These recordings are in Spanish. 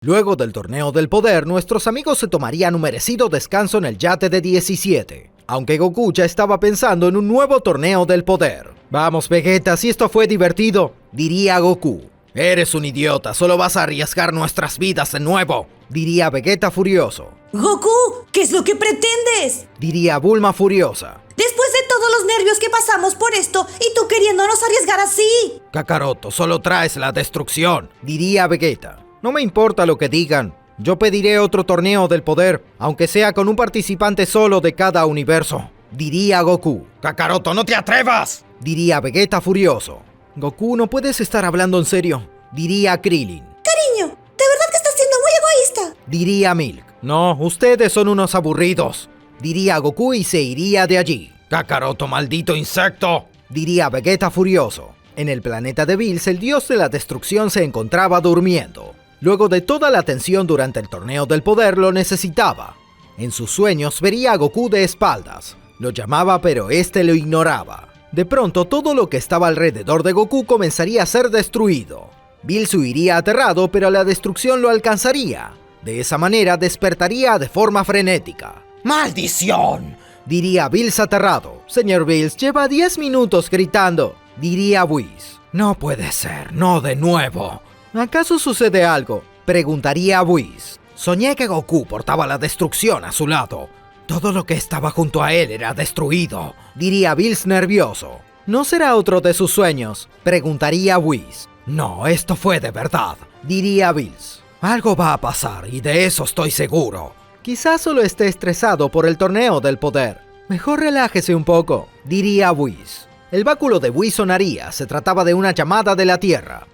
Luego del torneo del poder, nuestros amigos se tomarían un merecido descanso en el yate de 17, aunque Goku ya estaba pensando en un nuevo torneo del poder. Vamos, Vegeta, si esto fue divertido, diría Goku. Eres un idiota, solo vas a arriesgar nuestras vidas de nuevo, diría Vegeta furioso. Goku, ¿qué es lo que pretendes? Diría Bulma furiosa. Después de todos los nervios que pasamos por esto y tú queriéndonos arriesgar así. Kakaroto, solo traes la destrucción, diría Vegeta. No me importa lo que digan, yo pediré otro torneo del poder, aunque sea con un participante solo de cada universo, diría Goku. Kakaroto, no te atrevas, diría Vegeta furioso. Goku, no puedes estar hablando en serio, diría Krillin. Cariño, de verdad que estás siendo muy egoísta, diría Milk. No, ustedes son unos aburridos, diría Goku y se iría de allí. Kakaroto, maldito insecto, diría Vegeta furioso. En el planeta de Bills, el dios de la destrucción se encontraba durmiendo. Luego de toda la tensión durante el torneo del poder, lo necesitaba. En sus sueños vería a Goku de espaldas. Lo llamaba, pero este lo ignoraba. De pronto, todo lo que estaba alrededor de Goku comenzaría a ser destruido. Bills huiría aterrado, pero la destrucción lo alcanzaría. De esa manera, despertaría de forma frenética. ¡Maldición!, diría Bills aterrado. Señor Bills, lleva 10 minutos gritando, diría Whis. No puede ser, no de nuevo. ¿Acaso sucede algo?, preguntaría Whis. Soñé que Goku portaba la destrucción a su lado. Todo lo que estaba junto a él era destruido, diría Bills nervioso. ¿No será otro de sus sueños?, preguntaría Whis. No, esto fue de verdad, diría Bills. Algo va a pasar y de eso estoy seguro. Quizás solo esté estresado por el torneo del poder. Mejor relájese un poco, diría Whis. El báculo de Whis sonaría, se trataba de una llamada de la Tierra.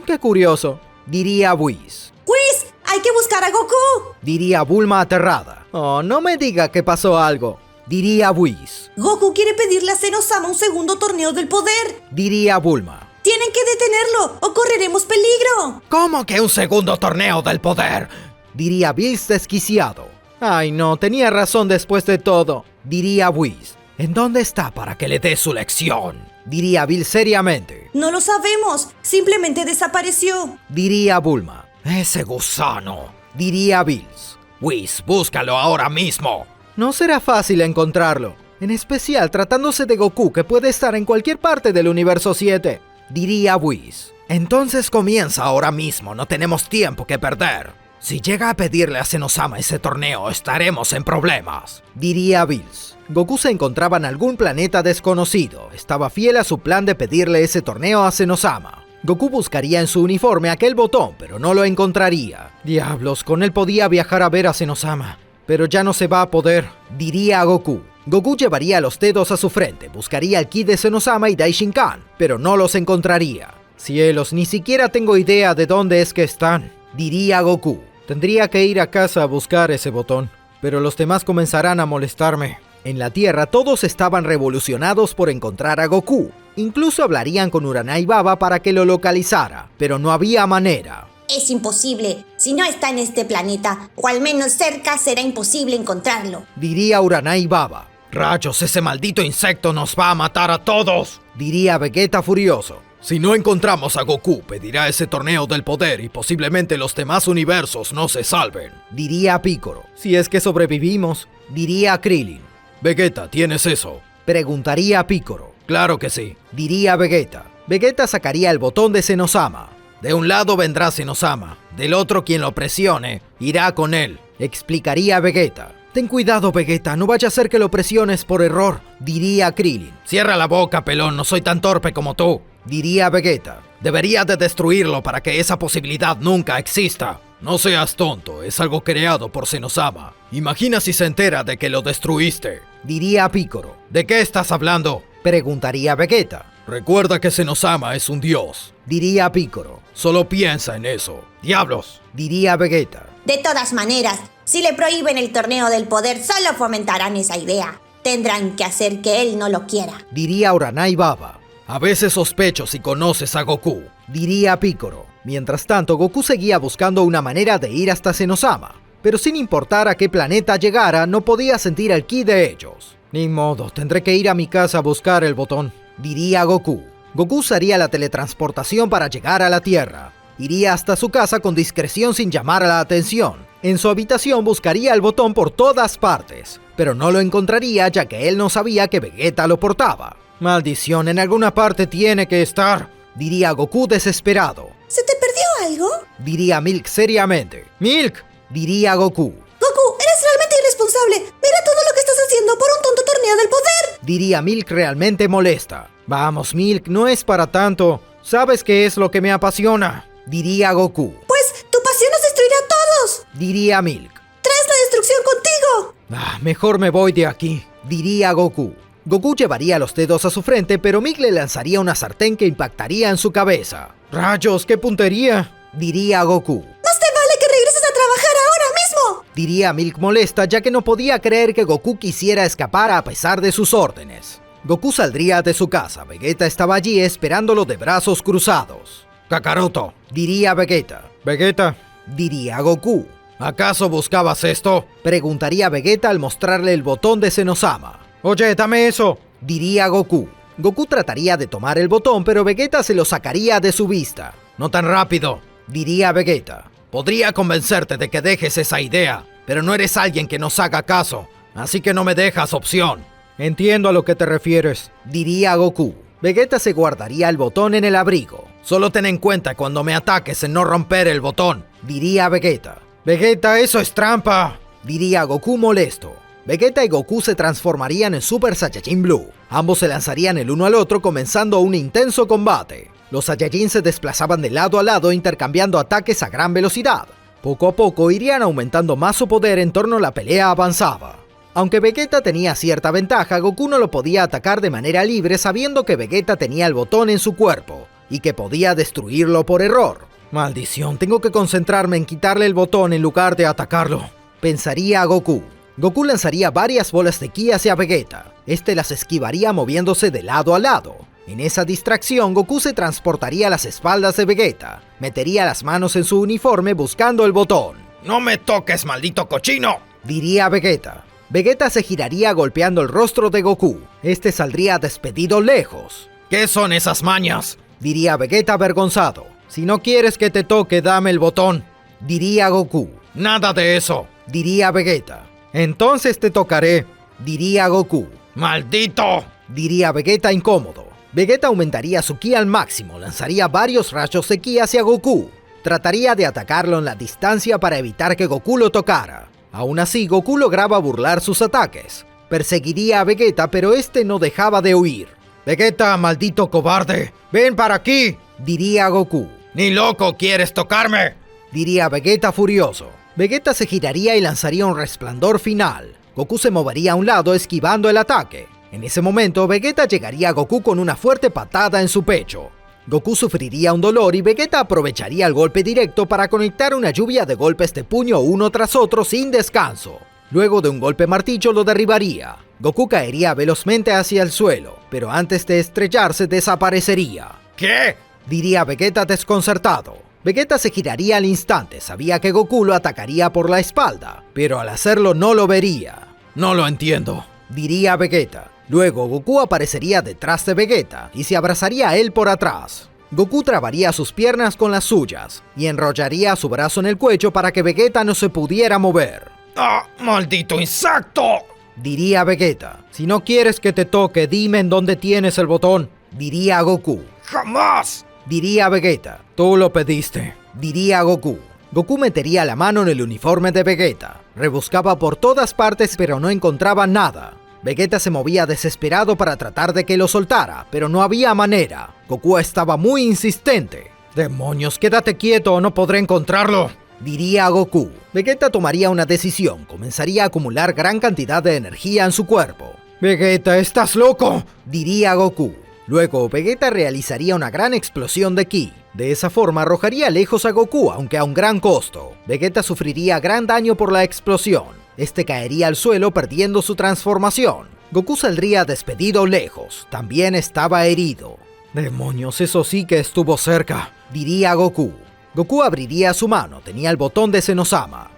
¡Qué curioso!, diría Whis. Whis, hay que buscar a Goku, diría Bulma aterrada. Oh, no me diga que pasó algo, diría Whis. Goku quiere pedirle a Zenosama un segundo torneo del poder, diría Bulma. Tienen que detenerlo o correremos peligro. ¿Cómo que un segundo torneo del poder?, diría Bills desquiciado. Ay no, tenía razón después de todo, diría Whis. ¿En dónde está para que le dé su lección?, diría Bills seriamente. No lo sabemos, simplemente desapareció, diría Bulma. Ese gusano, diría Bills. Whis, búscalo ahora mismo. No será fácil encontrarlo, en especial tratándose de Goku, que puede estar en cualquier parte del universo 7, diría Whis. Entonces comienza ahora mismo, no tenemos tiempo que perder. Si llega a pedirle a Zenosama ese torneo, estaremos en problemas, diría Bills. Goku se encontraba en algún planeta desconocido. Estaba fiel a su plan de pedirle ese torneo a Zenosama. Goku buscaría en su uniforme aquel botón, pero no lo encontraría. Diablos, con él podía viajar a ver a Zenosama, pero ya no se va a poder, diría Goku. Goku llevaría los dedos a su frente, buscaría el ki de Zenosama y Daishinkan, pero no los encontraría. Cielos, ni siquiera tengo idea de dónde es que están, diría Goku. Tendría que ir a casa a buscar ese botón, pero los demás comenzarán a molestarme. En la Tierra todos estaban revolucionados por encontrar a Goku. Incluso hablarían con Uranai Baba para que lo localizara, pero no había manera. Es imposible. Si no está en este planeta, o al menos cerca, será imposible encontrarlo, diría Uranai Baba. Rayos, ese maldito insecto nos va a matar a todos, diría Vegeta furioso. Si no encontramos a Goku, pedirá ese torneo del poder y posiblemente los demás universos no se salven, diría Piccolo. Si es que sobrevivimos, diría Krillin. Vegeta, ¿tienes eso?, preguntaría Piccolo. Claro que sí, diría Vegeta. Vegeta sacaría el botón de Zenosama. De un lado vendrá Zenosama, del otro quien lo presione irá con él, explicaría Vegeta. Ten cuidado, Vegeta, no vaya a ser que lo presiones por error, diría Krillin. Cierra la boca, pelón, no soy tan torpe como tú, diría Vegeta. Deberías de destruirlo para que esa posibilidad nunca exista. No seas tonto, es algo creado por Zenosama. Imagina si se entera de que lo destruiste, diría Piccolo. ¿De qué estás hablando?, preguntaría Vegeta. Recuerda que Zenosama es un dios, diría Piccolo. Solo piensa en eso. ¡Diablos!, diría Vegeta. De todas maneras, si le prohíben el torneo del poder, solo fomentarán esa idea. Tendrán que hacer que él no lo quiera, diría Uranai Baba. A veces sospecho si conoces a Goku, diría Piccolo. Mientras tanto, Goku seguía buscando una manera de ir hasta Zenosama, pero sin importar a qué planeta llegara, no podía sentir el ki de ellos. Ni modo, tendré que ir a mi casa a buscar el botón, diría Goku. Goku usaría la teletransportación para llegar a la Tierra. Iría hasta su casa con discreción sin llamar la atención. En su habitación buscaría el botón por todas partes, pero no lo encontraría ya que él no sabía que Vegeta lo portaba. Maldición, en alguna parte tiene que estar, diría Goku desesperado. ¿Se te perdió algo? Diría Milk seriamente. ¡Milk! Diría Goku. Goku, eres realmente irresponsable. Mira todo lo que estás haciendo por un tonto torneo del poder. Diría Milk realmente molesta. Vamos, Milk, no es para tanto. ¿Sabes qué es lo que me apasiona? Diría Goku. Pues tu pasión nos destruirá a todos. Diría Milk. Traes la destrucción contigo. Mejor me voy de aquí. Diría Goku. Goku llevaría los dedos a su frente, pero Milk le lanzaría una sartén que impactaría en su cabeza. ¡Rayos, qué puntería! Diría Goku. Más te vale que regreses a trabajar ahora mismo. Diría Milk molesta, ya que no podía creer que Goku quisiera escapar a pesar de sus órdenes. Goku saldría de su casa. Vegeta estaba allí esperándolo de brazos cruzados. Kakaroto, diría Vegeta. Vegeta, diría Goku. ¿Acaso buscabas esto? Preguntaría Vegeta al mostrarle el botón de Zenosama. Oye, dame eso, diría Goku. Goku trataría de tomar el botón, pero Vegeta se lo sacaría de su vista. No tan rápido, diría Vegeta. Podría convencerte de que dejes esa idea, pero no eres alguien que nos haga caso, así que no me dejas opción. Entiendo a lo que te refieres, diría Goku. Vegeta se guardaría el botón en el abrigo. Solo ten en cuenta cuando me ataques en no romper el botón, diría Vegeta. Vegeta, eso es trampa, diría Goku molesto. Vegeta y Goku se transformarían en Super Saiyajin Blue. Ambos se lanzarían el uno al otro comenzando un intenso combate. Los Saiyajin se desplazaban de lado a lado intercambiando ataques a gran velocidad. Poco a poco irían aumentando más su poder en torno a la pelea avanzaba. Aunque Vegeta tenía cierta ventaja, Goku no lo podía atacar de manera libre sabiendo que Vegeta tenía el botón en su cuerpo y que podía destruirlo por error. Maldición, tengo que concentrarme en quitarle el botón en lugar de atacarlo, pensaría Goku. Goku lanzaría varias bolas de ki hacia Vegeta. Este las esquivaría moviéndose de lado a lado. En esa distracción, Goku se transportaría a las espaldas de Vegeta. Metería las manos en su uniforme buscando el botón. ¡No me toques, maldito cochino!, diría Vegeta. Vegeta se giraría golpeando el rostro de Goku. Este saldría despedido lejos. ¿Qué son esas mañas?, diría Vegeta avergonzado. Si no quieres que te toque, dame el botón, diría Goku. Nada de eso, diría Vegeta. Entonces te tocaré, diría Goku. ¡Maldito!, diría Vegeta incómodo. Vegeta aumentaría su ki al máximo, lanzaría varios rayos de ki hacia Goku. Trataría de atacarlo en la distancia para evitar que Goku lo tocara. Aún así, Goku lograba burlar sus ataques. Perseguiría a Vegeta, pero este no dejaba de huir. Vegeta, maldito cobarde, ven para aquí, diría Goku. ¡Ni loco quieres tocarme!, diría Vegeta furioso. Vegeta se giraría y lanzaría un resplandor final. Goku se movería a un lado esquivando el ataque. En ese momento, Vegeta llegaría a Goku con una fuerte patada en su pecho. Goku sufriría un dolor y Vegeta aprovecharía el golpe directo para conectar una lluvia de golpes de puño uno tras otro sin descanso. Luego de un golpe martillo lo derribaría. Goku caería velozmente hacia el suelo, pero antes de estrellarse desaparecería. ¿Qué?, diría Vegeta desconcertado. Vegeta se giraría al instante, sabía que Goku lo atacaría por la espalda, pero al hacerlo no lo vería. No lo entiendo, diría Vegeta. Luego Goku aparecería detrás de Vegeta y se abrazaría a él por atrás. Goku trabaría sus piernas con las suyas y enrollaría su brazo en el cuello para que Vegeta no se pudiera mover. ¡Ah, maldito insecto!, diría Vegeta. Si no quieres que te toque, dime en dónde tienes el botón, diría Goku. ¡Jamás!, diría Vegeta. Tú lo pediste, diría Goku. Goku metería la mano en el uniforme de Vegeta. Rebuscaba por todas partes pero no encontraba nada. Vegeta se movía desesperado para tratar de que lo soltara, pero no había manera. Goku estaba muy insistente. ¡Demonios, quédate quieto o no podré encontrarlo!, diría Goku. Vegeta tomaría una decisión. Comenzaría a acumular gran cantidad de energía en su cuerpo. ¡Vegeta, estás loco!, diría Goku. Luego, Vegeta realizaría una gran explosión de ki. De esa forma arrojaría lejos a Goku, aunque a un gran costo. Vegeta sufriría gran daño por la explosión. Este caería al suelo perdiendo su transformación. Goku saldría despedido lejos. También estaba herido. ¡Demonios, eso sí que estuvo cerca!, diría Goku. Goku abriría su mano, tenía el botón de Zenosama.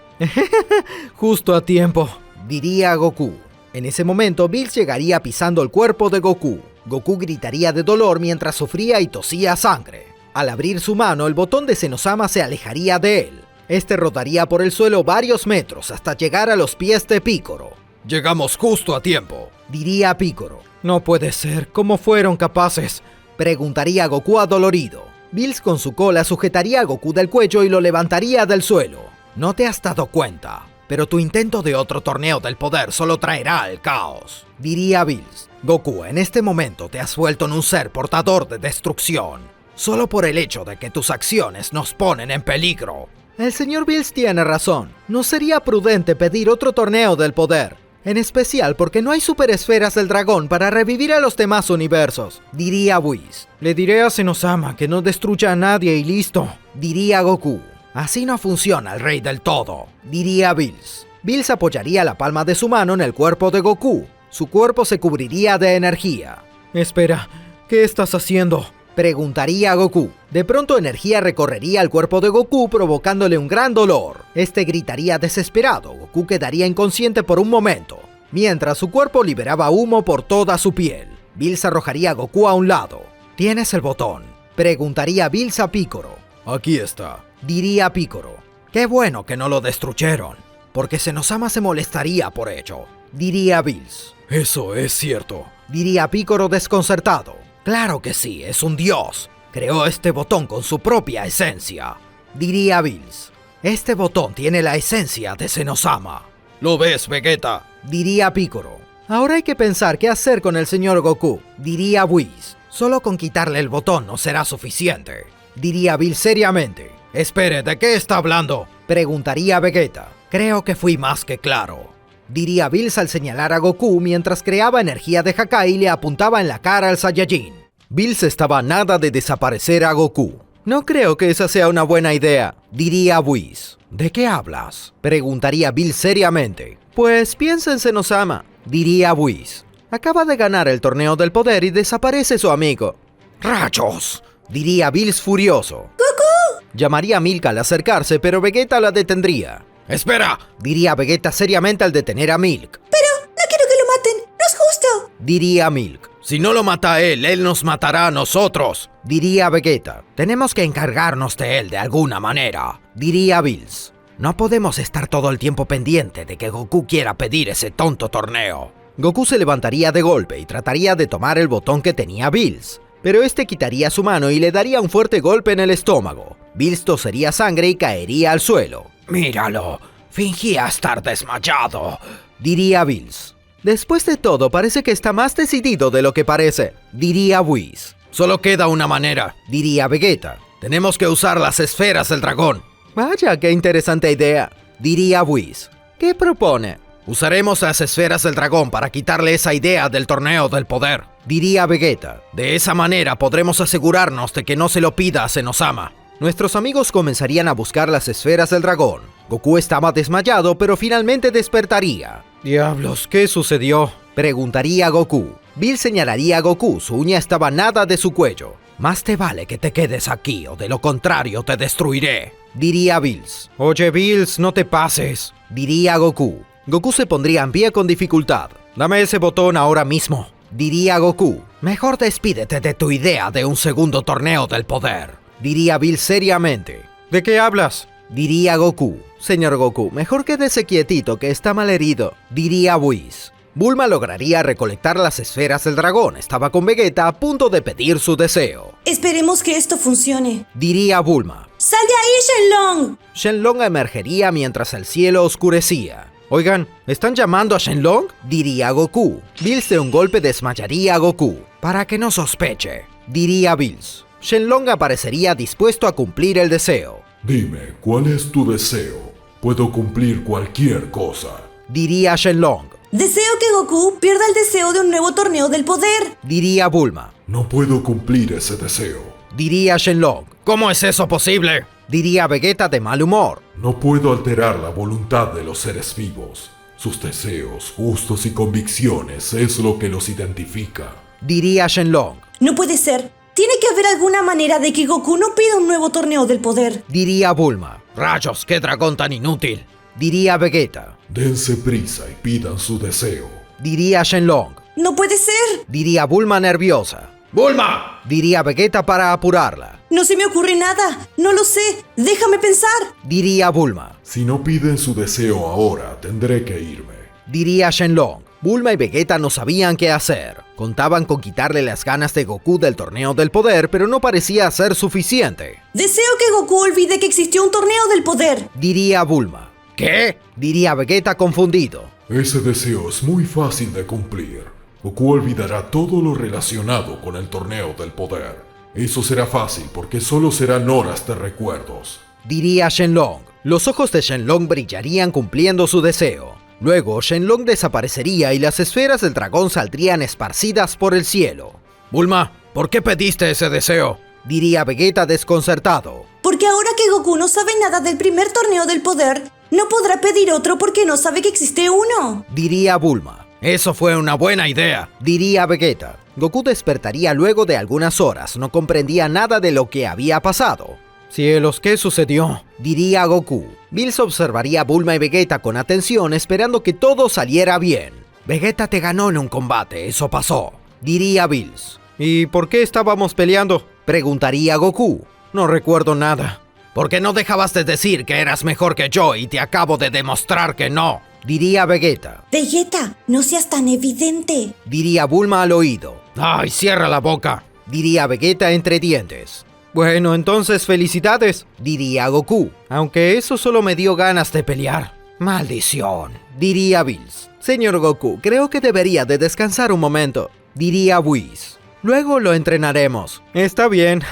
Justo a tiempo, diría Goku. En ese momento, Bills llegaría pisando el cuerpo de Goku. Goku gritaría de dolor mientras sufría y tosía sangre. Al abrir su mano, el botón de Zenosama se alejaría de él. Este rodaría por el suelo varios metros hasta llegar a los pies de Picoro. «Llegamos justo a tiempo», diría Picoro. «No puede ser, ¿cómo fueron capaces?», preguntaría Goku adolorido. Bills con su cola sujetaría a Goku del cuello y lo levantaría del suelo. «No te has dado cuenta, pero tu intento de otro torneo del poder solo traerá el caos», diría Bills. «Goku, en este momento te has vuelto en un ser portador de destrucción, solo por el hecho de que tus acciones nos ponen en peligro». El señor Bills tiene razón. No sería prudente pedir otro torneo del poder. En especial porque no hay superesferas del dragón para revivir a los demás universos, diría Whis. «Le diré a Zenosama que no destruya a nadie y listo», diría Goku. «Así no funciona el rey del todo», diría Bills. Bills apoyaría la palma de su mano en el cuerpo de Goku. Su cuerpo se cubriría de energía. «Espera, ¿qué estás haciendo?», preguntaría Goku. De pronto energía recorrería el cuerpo de Goku provocándole un gran dolor. Este gritaría desesperado. Goku quedaría inconsciente por un momento, mientras su cuerpo liberaba humo por toda su piel. Bills arrojaría a Goku a un lado. «¿Tienes el botón?», preguntaría Bills a Picoro. «Aquí está», diría Picoro. «Qué bueno que no lo destruyeron, porque Zenosama se molestaría por ello», diría Bills. «Eso es cierto», diría Picoro desconcertado. «Claro que sí, es un dios. Creó este botón con su propia esencia», diría Bills. «Este botón tiene la esencia de Zenosama». «¿Lo ves, Vegeta?», diría Picoro. «Ahora hay que pensar qué hacer con el señor Goku», diría Whis. «Solo con quitarle el botón no será suficiente», diría Bills seriamente. «Espere, ¿de qué está hablando?», preguntaría Vegeta. «Creo que fui más que claro», diría Bills al señalar a Goku mientras creaba energía de Hakai y le apuntaba en la cara al Saiyajin. Bills estaba a nada de desaparecer a Goku. «No creo que esa sea una buena idea», diría Whis. «¿De qué hablas?», preguntaría Bills seriamente. «Pues piensa en Zenosama», diría Whis. «Acaba de ganar el torneo del poder y desaparece su amigo». «¡Rayos!», diría Bills furioso. ¡Goku! Llamaría a Milk al acercarse, pero Vegeta la detendría. «¡Espera!», diría Vegeta seriamente al detener a Milk. Pero no quiero que lo maten, no es justo, diría Milk. «Si no lo mata a él nos matará a nosotros», diría Vegeta. «Tenemos que encargarnos de él de alguna manera», diría Bills. «No podemos estar todo el tiempo pendiente de que Goku quiera pedir ese tonto torneo». Goku se levantaría de golpe y trataría de tomar el botón que tenía Bills, pero este quitaría su mano y le daría un fuerte golpe en el estómago. Bills tosería sangre y caería al suelo. «Míralo, fingía estar desmayado», diría Bills. «Después de todo, parece que está más decidido de lo que parece», diría Whis. «Solo queda una manera», diría Vegeta. «Tenemos que usar las esferas del dragón». «Vaya, qué interesante idea», diría Whis. «¿Qué propone?». «Usaremos las esferas del dragón para quitarle esa idea del torneo del poder», diría Vegeta. «De esa manera podremos asegurarnos de que no se lo pida a Zenosama». Nuestros amigos comenzarían a buscar las esferas del dragón. Goku estaba desmayado, pero finalmente despertaría. «Diablos, ¿qué sucedió?», preguntaría Goku. Bills señalaría a Goku, su uña estaba a nada de su cuello. «Más te vale que te quedes aquí, o de lo contrario te destruiré», diría Bills. «Oye, Bills, no te pases», diría Goku. Goku se pondría en pie con dificultad. «Dame ese botón ahora mismo», diría Goku. «Mejor despídete de tu idea de un segundo torneo del poder», diría Bills seriamente. «¿De qué hablas?», diría Goku. «Señor Goku, mejor quédese quietito que está mal herido», diría Whis. Bulma lograría recolectar las esferas del dragón. Estaba con Vegeta a punto de pedir su deseo. Esperemos que esto funcione, diría Bulma. ¡Sal de ahí, Shenlong! Shenlong emergería mientras el cielo oscurecía. «Oigan, ¿están llamando a Shenlong?», diría Goku. Bills de un golpe desmayaría a Goku. «Para que no sospeche», diría Bills. Shenlong aparecería dispuesto a cumplir el deseo. «Dime, ¿cuál es tu deseo? Puedo cumplir cualquier cosa», diría Shenlong. Deseo que Goku pierda el deseo de un nuevo torneo del poder, diría Bulma. «No puedo cumplir ese deseo», diría Shenlong. «¿Cómo es eso posible?», diría Vegeta de mal humor. «No puedo alterar la voluntad de los seres vivos. Sus deseos, gustos y convicciones es lo que los identifica», diría Shenlong. No puede ser. Tiene que haber alguna manera de que Goku no pida un nuevo torneo del poder, diría Bulma. «Rayos, qué dragón tan inútil», diría Vegeta. «Dense prisa y pidan su deseo», diría Shenlong. No puede ser, diría Bulma nerviosa. «¡Bulma!», diría Vegeta para apurarla. No se me ocurre nada. No lo sé. Déjame pensar. diría Bulma. Si no piden su deseo ahora, tendré que irme. Diría Shenlong. Bulma y Vegeta no sabían qué hacer. Contaban con quitarle las ganas de Goku del torneo del poder, pero no parecía ser suficiente. Deseo que Goku olvide que existió un torneo del poder. Diría Bulma. ¿Qué? Diría Vegeta confundido. Ese deseo es muy fácil de cumplir. Goku olvidará todo lo relacionado con el torneo del poder. Eso será fácil porque solo serán horas de recuerdos. Diría Shenlong. Los ojos de Shenlong brillarían cumpliendo su deseo. Luego, Shenlong desaparecería y las esferas del dragón saldrían esparcidas por el cielo. Bulma, ¿por qué pediste ese deseo? Diría Vegeta desconcertado. Porque ahora que Goku no sabe nada del primer torneo del poder, no podrá pedir otro porque no sabe que existe uno. Diría Bulma. Eso fue una buena idea. Diría Vegeta. Goku despertaría luego de algunas horas. No comprendía nada de lo que había pasado. Cielos, ¿qué sucedió? Diría Goku. Bills observaría a Bulma y Vegeta con atención, esperando que todo saliera bien. Vegeta te ganó en un combate, eso pasó. Diría Bills. ¿Y por qué estábamos peleando? Preguntaría Goku. No recuerdo nada. ¿Por qué no dejabas de decir que eras mejor que yo y te acabo de demostrar que no? Diría Vegeta. Vegeta, no seas tan evidente. Diría Bulma al oído. ¡Ay, cierra la boca! Diría Vegeta entre dientes. Bueno, entonces felicidades, diría Goku, aunque eso solo me dio ganas de pelear. Maldición, diría Bills. Señor Goku, creo que debería de descansar un momento, diría Whis. Luego lo entrenaremos. Está bien,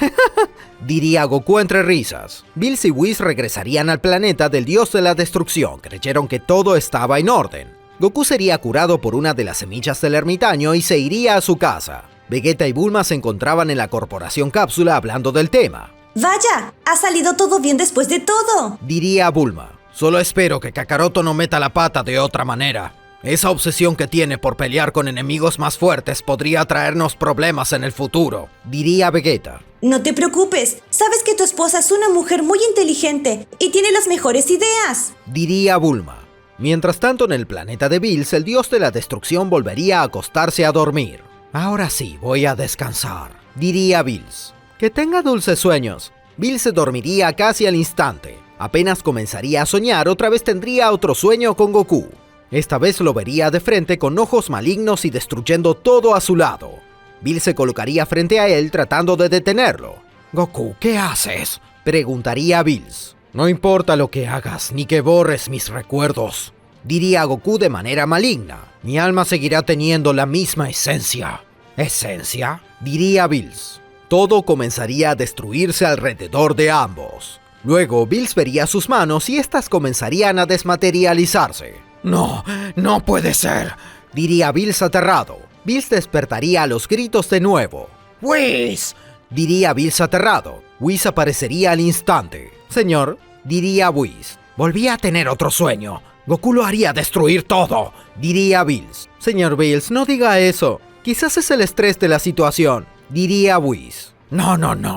diría Goku entre risas. Bills y Whis regresarían al planeta del dios de la destrucción. Creyeron que todo estaba en orden. Goku sería curado por una de las semillas del ermitaño y se iría a su casa. Vegeta y Bulma se encontraban en la Corporación Cápsula hablando del tema. Vaya, ha salido todo bien después de todo. Diría Bulma. Solo espero que Kakaroto no meta la pata de otra manera. Esa obsesión que tiene por pelear con enemigos más fuertes podría traernos problemas en el futuro. Diría Vegeta. No te preocupes, sabes que tu esposa es una mujer muy inteligente y tiene las mejores ideas. Diría Bulma. Mientras tanto, en el planeta de Bills, el dios de la destrucción volvería a acostarse a dormir. Ahora sí, voy a descansar, diría Bills. Que tenga dulces sueños. Bills se dormiría casi al instante. Apenas comenzaría a soñar, otra vez tendría otro sueño con Goku. Esta vez lo vería de frente con ojos malignos y destruyendo todo a su lado. Bills se colocaría frente a él tratando de detenerlo. Goku, ¿qué haces? Preguntaría Bills. No importa lo que hagas, ni que borres mis recuerdos, diría Goku de manera maligna. Mi alma seguirá teniendo la misma esencia. ¿Esencia? Diría Bills. Todo comenzaría a destruirse alrededor de ambos. Luego, Bills vería sus manos y estas comenzarían a desmaterializarse. No, no puede ser, diría Bills aterrado. Bills despertaría a los gritos de nuevo. ¡Whis! Diría Bills aterrado. Whis aparecería al instante. Señor, diría Whis. Volví a tener otro sueño. Goku lo haría destruir todo, diría Bills. Señor Bills, no diga eso. Quizás es el estrés de la situación, diría Whis. No,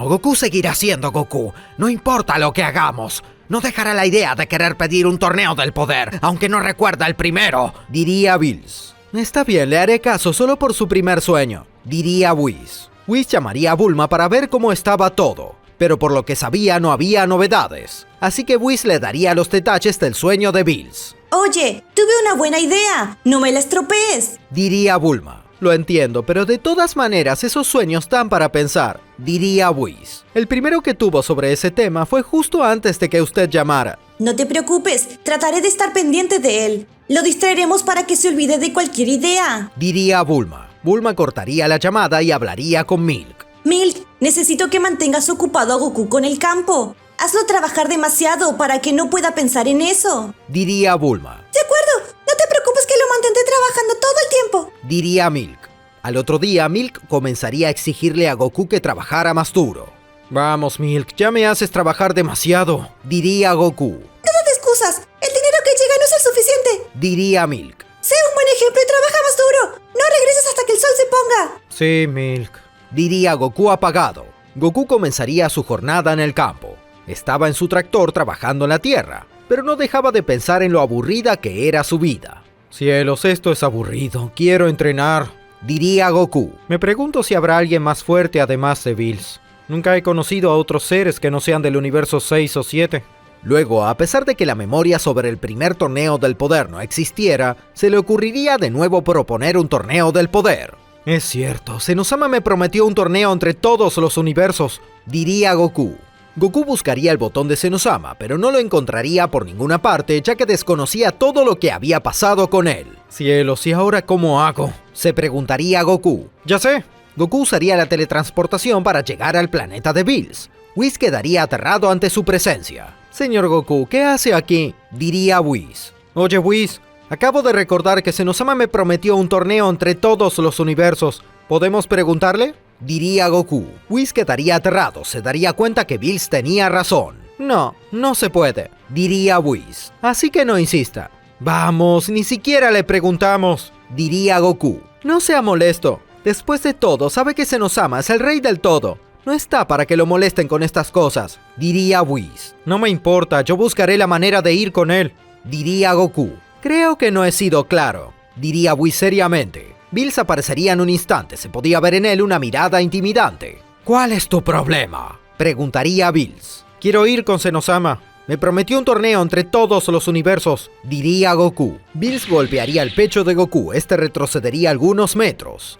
Goku seguirá siendo Goku. No importa lo que hagamos. No dejará la idea de querer pedir un torneo del poder, aunque no recuerda el primero, diría Bills. Está bien, le haré caso solo por su primer sueño, diría Whis. Whis llamaría a Bulma para ver cómo estaba todo, pero por lo que sabía no había novedades. Así que Whis le daría los detalles del sueño de Bills. Oye, tuve una buena idea. No me la estropees, diría Bulma. Lo entiendo, pero de todas maneras esos sueños dan para pensar, diría Whis. El primero que tuvo sobre ese tema fue justo antes de que usted llamara. No te preocupes, trataré de estar pendiente de él. Lo distraeremos para que se olvide de cualquier idea, diría Bulma. Bulma cortaría la llamada y hablaría con Milk. Milk, necesito que mantengas ocupado a Goku con el campo. Hazlo trabajar demasiado para que no pueda pensar en eso, diría Bulma. De acuerdo, no te preocupes que lo mantendré trabajando todo el tiempo, diría Milk. Al otro día, Milk comenzaría a exigirle a Goku que trabajara más duro. Vamos, Milk, ya me haces trabajar demasiado, diría Goku. Nada de excusas, el dinero que llega no es el suficiente, diría Milk. Sé un buen ejemplo y trabaja más duro. No regreses hasta que el sol se ponga. Sí, Milk, diría Goku apagado. Goku comenzaría su jornada en el campo. Estaba en su tractor trabajando en la tierra, pero no dejaba de pensar en lo aburrida que era su vida. Cielos, esto es aburrido, quiero entrenar, diría Goku. Me pregunto si habrá alguien más fuerte además de Bills. Nunca he conocido a otros seres que no sean del universo 6 o 7. Luego, a pesar de que la memoria sobre el primer torneo del poder no existiera, se le ocurriría de nuevo proponer un torneo del poder. Es cierto, Senosama me prometió un torneo entre todos los universos, diría Goku. Goku buscaría el botón de Senosama, pero no lo encontraría por ninguna parte, ya que desconocía todo lo que había pasado con él. Cielos, ¿y ahora cómo hago?, se preguntaría Goku. Ya sé. Goku usaría la teletransportación para llegar al planeta de Bills. Whis quedaría aterrado ante su presencia. Señor Goku, ¿qué hace aquí?, diría Whis. Oye Whis, acabo de recordar que Senosama me prometió un torneo entre todos los universos. ¿Podemos preguntarle?, diría Goku. Whis quedaría aterrado, se daría cuenta que Bills tenía razón. No, no se puede, diría Whis. Así que no insista. Vamos, ni siquiera le preguntamos, diría Goku. No sea molesto. Después de todo, sabe que Senosama es el rey del todo. No está para que lo molesten con estas cosas, diría Whis. No me importa, yo buscaré la manera de ir con él, diría Goku. Creo que no he sido claro, diría Whis seriamente. Bills aparecería en un instante, se podía ver en él una mirada intimidante. ¿Cuál es tu problema?, preguntaría Bills. Quiero ir con Senosama. Me prometió un torneo entre todos los universos, diría Goku. Bills golpearía el pecho de Goku, este retrocedería algunos metros.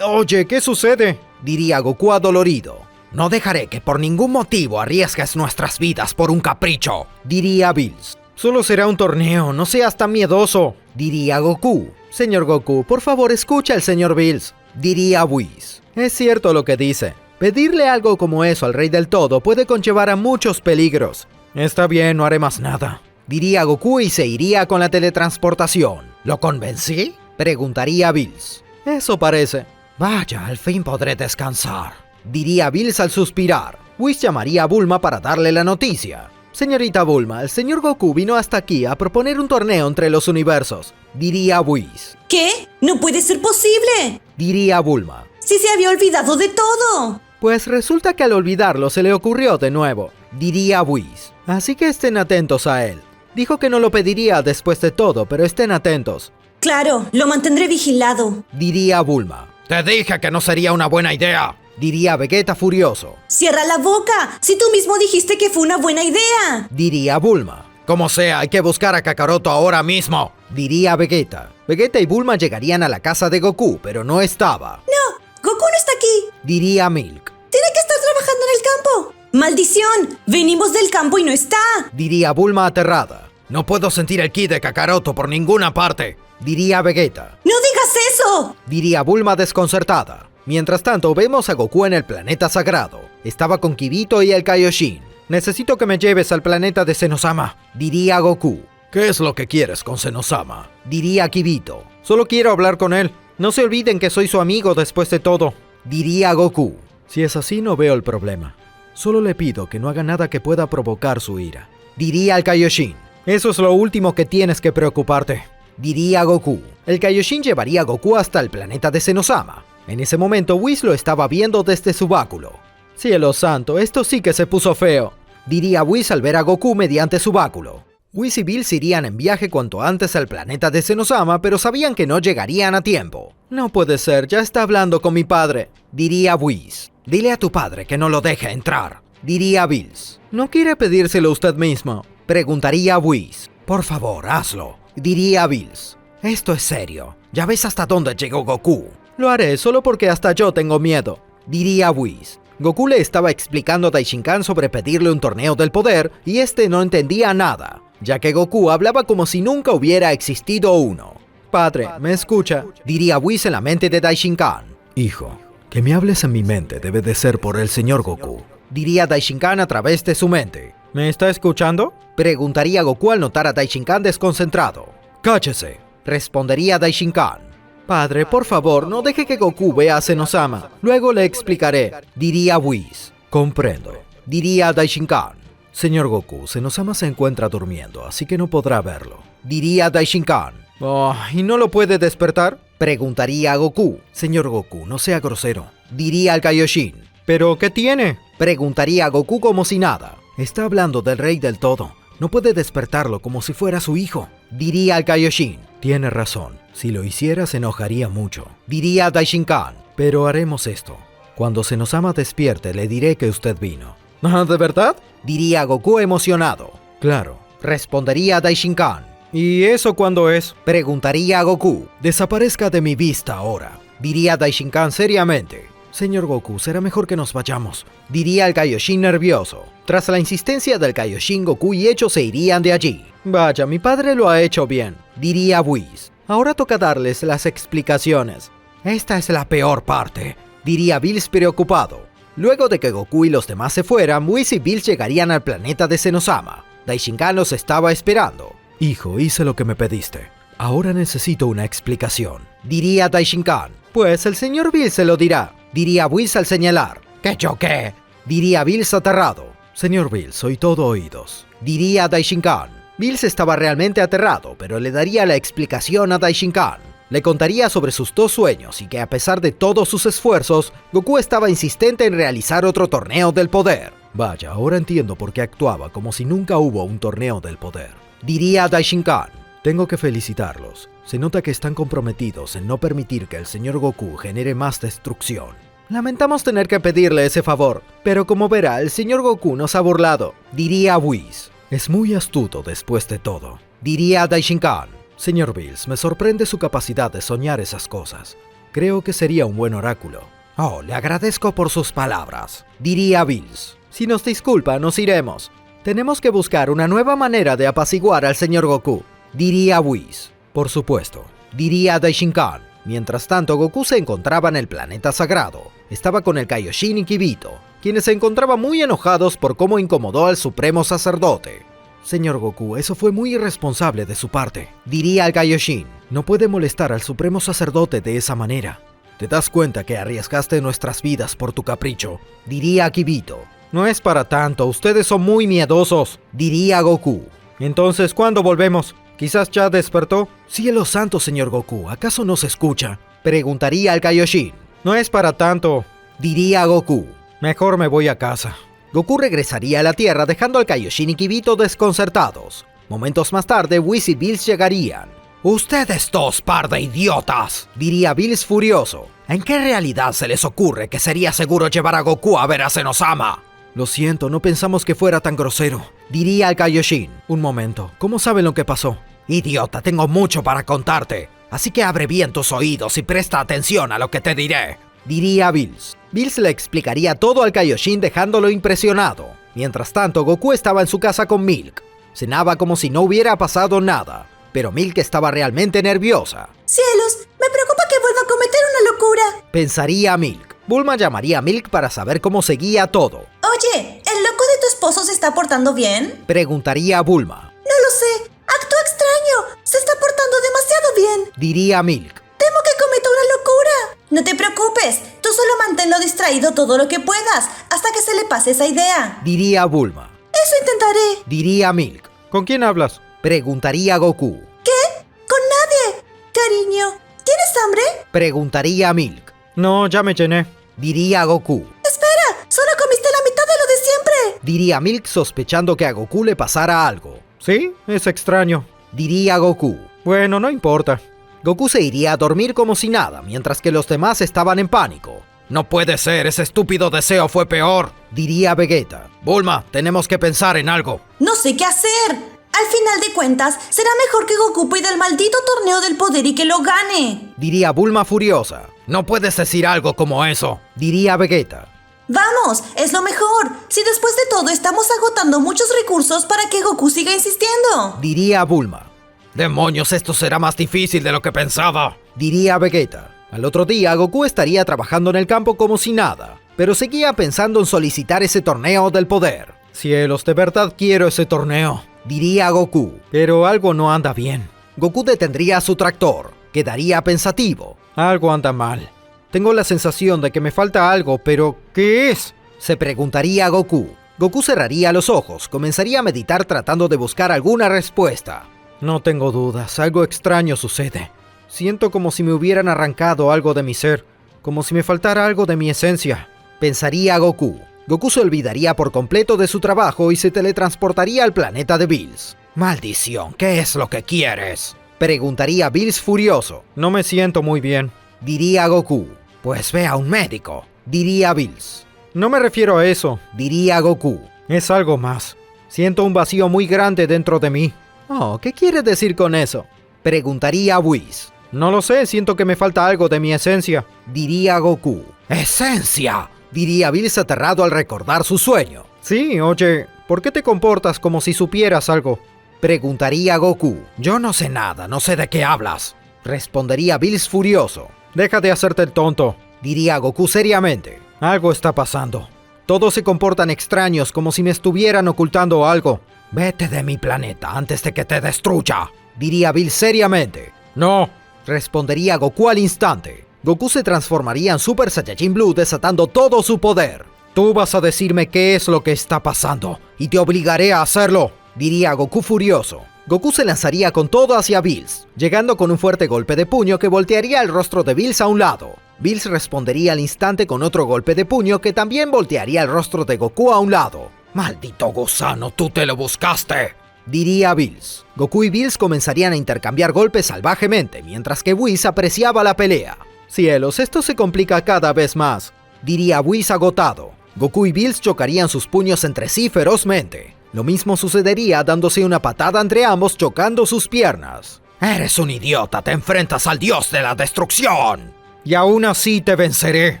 Oye, ¿qué sucede?, diría Goku adolorido. No dejaré que por ningún motivo arriesgues nuestras vidas por un capricho, diría Bills. Solo será un torneo, no seas tan miedoso, diría Goku. Señor Goku, por favor escucha al señor Bills, diría Whis. Es cierto lo que dice. Pedirle algo como eso al rey del todo puede conllevar a muchos peligros. Está bien, no haré más nada, diría Goku y se iría con la teletransportación. ¿Lo convencí?, preguntaría Bills. Eso parece. Vaya, al fin podré descansar, diría Bills al suspirar. Whis llamaría a Bulma para darle la noticia. Señorita Bulma, el señor Goku vino hasta aquí a proponer un torneo entre los universos, diría Whis. ¿Qué? ¡No puede ser posible!, diría Bulma. ¡Si se había olvidado de todo! Pues resulta que al olvidarlo se le ocurrió de nuevo, diría Whis. Así que estén atentos a él. Dijo que no lo pediría después de todo, pero estén atentos. Claro, lo mantendré vigilado, diría Bulma. Te dije que no sería una buena idea, diría Vegeta furioso. ¡Cierra la boca! Si tú mismo dijiste que fue una buena idea, diría Bulma. Como sea, hay que buscar a Kakaroto ahora mismo, diría Vegeta. Vegeta y Bulma llegarían a la casa de Goku, pero no estaba. No, Goku no está aquí, diría Milk. Tiene que estar trabajando en el campo. ¡Maldición! Venimos del campo y no está, diría Bulma aterrada. No puedo sentir el ki de Kakaroto por ninguna parte, diría Vegeta. ¡No digas eso!, diría Bulma desconcertada. Mientras tanto, vemos a Goku en el planeta sagrado. Estaba con Kirito y el Kaioshin. Necesito que me lleves al planeta de Senosama, diría Goku. ¿Qué es lo que quieres con Senosama?, diría Kirito. Solo quiero hablar con él. No se olviden que soy su amigo después de todo, diría Goku. Si es así, no veo el problema. Solo le pido que no haga nada que pueda provocar su ira, diría el Kaioshin. Eso es lo último que tienes que preocuparte, diría Goku. El Kaioshin llevaría a Goku hasta el planeta de Senosama. En ese momento, Whis lo estaba viendo desde su báculo. Cielo santo, esto sí que se puso feo, diría Whis al ver a Goku mediante su báculo. Whis y Bills irían en viaje cuanto antes al planeta de Senosama, pero sabían que no llegarían a tiempo. No puede ser, ya está hablando con mi padre, diría Whis. Dile a tu padre que no lo deje entrar, diría Bills. ¿No quiere pedírselo usted mismo?, preguntaría Whis. Por favor, hazlo, diría Bills. Esto es serio, ya ves hasta dónde llegó Goku. Lo haré solo porque hasta yo tengo miedo, diría Whis. Goku le estaba explicando a Daishinkan sobre pedirle un torneo del poder y este no entendía nada, ya que Goku hablaba como si nunca hubiera existido uno. Padre, ¿me escucha?, diría Whis en la mente de Daishinkan. Hijo, que me hables en mi mente debe de ser por el señor Goku, diría Daishinkan a través de su mente. ¿Me está escuchando?, preguntaría Goku al notar a Daishinkan desconcentrado. Cállese, respondería Daishinkan. Padre, por favor, no deje que Goku vea a Senosama. Luego le explicaré, diría Whis. Comprendo, diría Daishinkan. Señor Goku, Senosama se encuentra durmiendo, así que no podrá verlo, diría Daishinkan. Oh, ¿y no lo puede despertar?, preguntaría Goku. Señor Goku, no sea grosero, diría el Kaioshin. ¿Pero qué tiene?, preguntaría Goku como si nada. Está hablando del rey del todo. No puede despertarlo como si fuera su hijo, diría el Kaioshin. Tiene razón. Si lo hiciera se enojaría mucho, diría Daishinkan. Pero haremos esto. Cuando Senosama despierte, le diré que usted vino. ¿Ah, de verdad? Diría Goku emocionado. Claro, respondería Daishinkan. ¿Y eso cuándo es? Preguntaría Goku. Desaparezca de mi vista ahora. Diría Daishinkan seriamente. Señor Goku, será mejor que nos vayamos. Diría el Kaioshin nervioso. Tras la insistencia del Kaioshin, Goku y Echo se irían de allí. Vaya, mi padre lo ha hecho bien. Diría Whis. Ahora toca darles las explicaciones. Esta es la peor parte. Diría Bills preocupado. Luego de que Goku y los demás se fueran, Whis y Bills llegarían al planeta de Senosama. Daishinkan los estaba esperando. Hijo, hice lo que me pediste. Ahora necesito una explicación. Diría Daishinkan. Pues el señor Bills se lo dirá. Diría Whis al señalar. ¿Qué yo qué? Diría Bills aterrado. Señor Bills, soy todo oídos. Diría Daishinkan. Bills estaba realmente aterrado, pero le daría la explicación a Daishinkan. Le contaría sobre sus dos sueños y que a pesar de todos sus esfuerzos, Goku estaba insistente en realizar otro torneo del poder. Vaya, ahora entiendo por qué actuaba como si nunca hubo un torneo del poder. Diría Daishinkan. Tengo que felicitarlos. Se nota que están comprometidos en no permitir que el señor Goku genere más destrucción. Lamentamos tener que pedirle ese favor, pero como verá, el señor Goku nos ha burlado. Diría Whis. Es muy astuto después de todo. Diría Daishinkan. Señor Bills, me sorprende su capacidad de soñar esas cosas. Creo que sería un buen oráculo. Oh, le agradezco por sus palabras. Diría Bills. Si nos disculpa, nos iremos. Tenemos que buscar una nueva manera de apaciguar al señor Goku. Diría Whis. Por supuesto. Diría Daishinkan. Mientras tanto, Goku se encontraba en el planeta sagrado. Estaba con el Kaioshin y Kibito, quienes se encontraban muy enojados por cómo incomodó al supremo sacerdote. Señor Goku, eso fue muy irresponsable de su parte. Diría el Kaioshin. No puede molestar al supremo sacerdote de esa manera. ¿Te das cuenta que arriesgaste nuestras vidas por tu capricho? Diría Kibito. No es para tanto, ustedes son muy miedosos. Diría Goku. Entonces, ¿cuándo volvemos? ¿Quizás ya despertó? Cielo santo, señor Goku, ¿acaso no se escucha? Preguntaría el Kaioshin. No es para tanto. Diría Goku. Mejor me voy a casa. Goku regresaría a la Tierra dejando al Kaioshin y Kibito desconcertados. Momentos más tarde, Whis y Bills llegarían. «Ustedes dos, par de idiotas», diría Bills furioso. ¿En qué realidad se les ocurre que sería seguro llevar a Goku a ver a Senosama? Lo siento, no pensamos que fuera tan grosero, diría el Kaioshin. Un momento, ¿cómo saben lo que pasó? Idiota, tengo mucho para contarte, así que abre bien tus oídos y presta atención a lo que te diré, diría Bills. Bills le explicaría todo al Kaioshin dejándolo impresionado. Mientras tanto, Goku estaba en su casa con Milk. Cenaba como si no hubiera pasado nada, pero Milk estaba realmente nerviosa. ¡Cielos! Me preocupa que vuelva a cometer una locura, pensaría Milk. Bulma llamaría a Milk para saber cómo seguía todo. Oye, ¿el loco de tu esposo se está portando bien? Preguntaría a Bulma. No lo sé. Actúa extraño. Se está portando demasiado bien, diría Milk. Temo que cometa una locura. No te preocupes. Tú solo manténlo distraído todo lo que puedas hasta que se le pase esa idea, diría Bulma. Eso intentaré, diría Milk. ¿Con quién hablas? Preguntaría Goku. ¿Qué? Con nadie. Cariño, ¿tienes hambre? Preguntaría Milk. No, ya me llené, diría Goku. Espera, solo comiste la mitad de lo de siempre, diría Milk sospechando que a Goku le pasara algo. Sí, es extraño, diría Goku. Bueno, no importa. Goku se iría a dormir como si nada, mientras que los demás estaban en pánico. No puede ser, ese estúpido deseo fue peor, diría Vegeta. Bulma, tenemos que pensar en algo. No sé qué hacer. Al final de cuentas, será mejor que Goku pida el maldito torneo del poder y que lo gane, diría Bulma furiosa. No puedes decir algo como eso, diría Vegeta. Vamos, es lo mejor. Si después de todo estamos agotando muchos recursos para que Goku siga insistiendo, diría Bulma. Demonios, esto será más difícil de lo que pensaba, diría Vegeta. Al otro día, Goku estaría trabajando en el campo como si nada, pero seguía pensando en solicitar ese torneo del poder. Cielos, de verdad quiero ese torneo, diría Goku, pero algo no anda bien. Goku detendría su tractor, quedaría pensativo. Algo anda mal. Tengo la sensación de que me falta algo, pero ¿qué es? Se preguntaría Goku. Goku cerraría los ojos, comenzaría a meditar tratando de buscar alguna respuesta. No tengo dudas, algo extraño sucede. Siento como si me hubieran arrancado algo de mi ser, como si me faltara algo de mi esencia, pensaría Goku. Goku se olvidaría por completo de su trabajo y se teletransportaría al planeta de Bills. ¡Maldición! ¿Qué es lo que quieres?, preguntaría Bills furioso. No me siento muy bien, diría Goku. Pues ve a un médico, diría Bills. No me refiero a eso, diría Goku. Es algo más. Siento un vacío muy grande dentro de mí. Oh, ¿qué quieres decir con eso? Preguntaría Whis. No lo sé, siento que me falta algo de mi esencia, diría Goku. ¿Esencia?, diría Bills aterrado al recordar su sueño. Sí, oye, ¿por qué te comportas como si supieras algo? Preguntaría Goku. Yo no sé nada, no sé de qué hablas, respondería Bills furioso. Deja de hacerte el tonto, diría Goku seriamente. Algo está pasando. Todos se comportan extraños, como si me estuvieran ocultando algo. Vete de mi planeta antes de que te destruya, diría Bills seriamente. No, respondería Goku al instante. Goku se transformaría en Super Saiyajin Blue desatando todo su poder. Tú vas a decirme qué es lo que está pasando y te obligaré a hacerlo, diría Goku furioso. Goku se lanzaría con todo hacia Bills, llegando con un fuerte golpe de puño que voltearía el rostro de Bills a un lado. Bills respondería al instante con otro golpe de puño que también voltearía el rostro de Goku a un lado. ¡Maldito gusano, tú te lo buscaste!, diría Bills. Goku y Bills comenzarían a intercambiar golpes salvajemente, mientras que Whis apreciaba la pelea. Cielos, esto se complica cada vez más, diría Whis agotado. Goku y Bills chocarían sus puños entre sí ferozmente. Lo mismo sucedería dándose una patada entre ambos chocando sus piernas. Eres un idiota, te enfrentas al dios de la destrucción. Y aún así te venceré,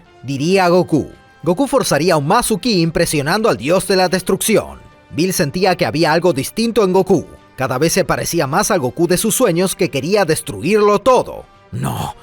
diría Goku. Goku forzaría aún más su ki impresionando al dios de la destrucción. Bills sentía que había algo distinto en Goku. Cada vez se parecía más al Goku de sus sueños que quería destruirlo todo. No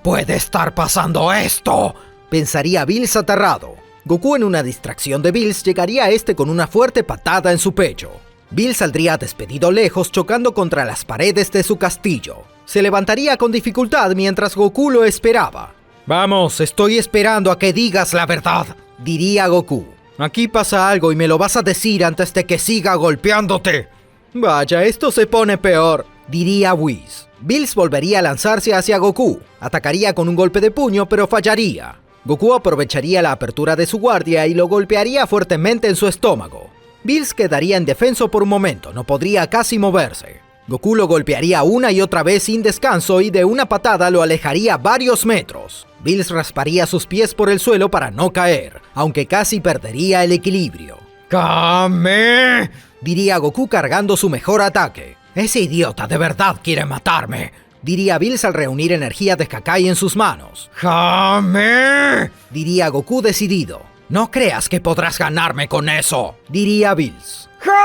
puede estar pasando esto, pensaría Bills aterrado. Goku, en una distracción de Bills, llegaría a este con una fuerte patada en su pecho. Bills saldría despedido lejos chocando contra las paredes de su castillo. Se levantaría con dificultad mientras Goku lo esperaba. Vamos, estoy esperando a que digas la verdad, diría Goku. Aquí pasa algo y me lo vas a decir antes de que siga golpeándote. Vaya, esto se pone peor, diría Whis. Bills volvería a lanzarse hacia Goku. Atacaría con un golpe de puño, pero fallaría. Goku aprovecharía la apertura de su guardia y lo golpearía fuertemente en su estómago. Bills quedaría indefenso por un momento, no podría casi moverse. Goku lo golpearía una y otra vez sin descanso y de una patada lo alejaría varios metros. Bills rasparía sus pies por el suelo para no caer, aunque casi perdería el equilibrio. ¡Kame!, diría Goku cargando su mejor ataque. Ese idiota de verdad quiere matarme, diría Bills al reunir energía de Kakai en sus manos. ¡Kame!, diría Goku decidido. No creas que podrás ganarme con eso, diría Bills. ¡Ja!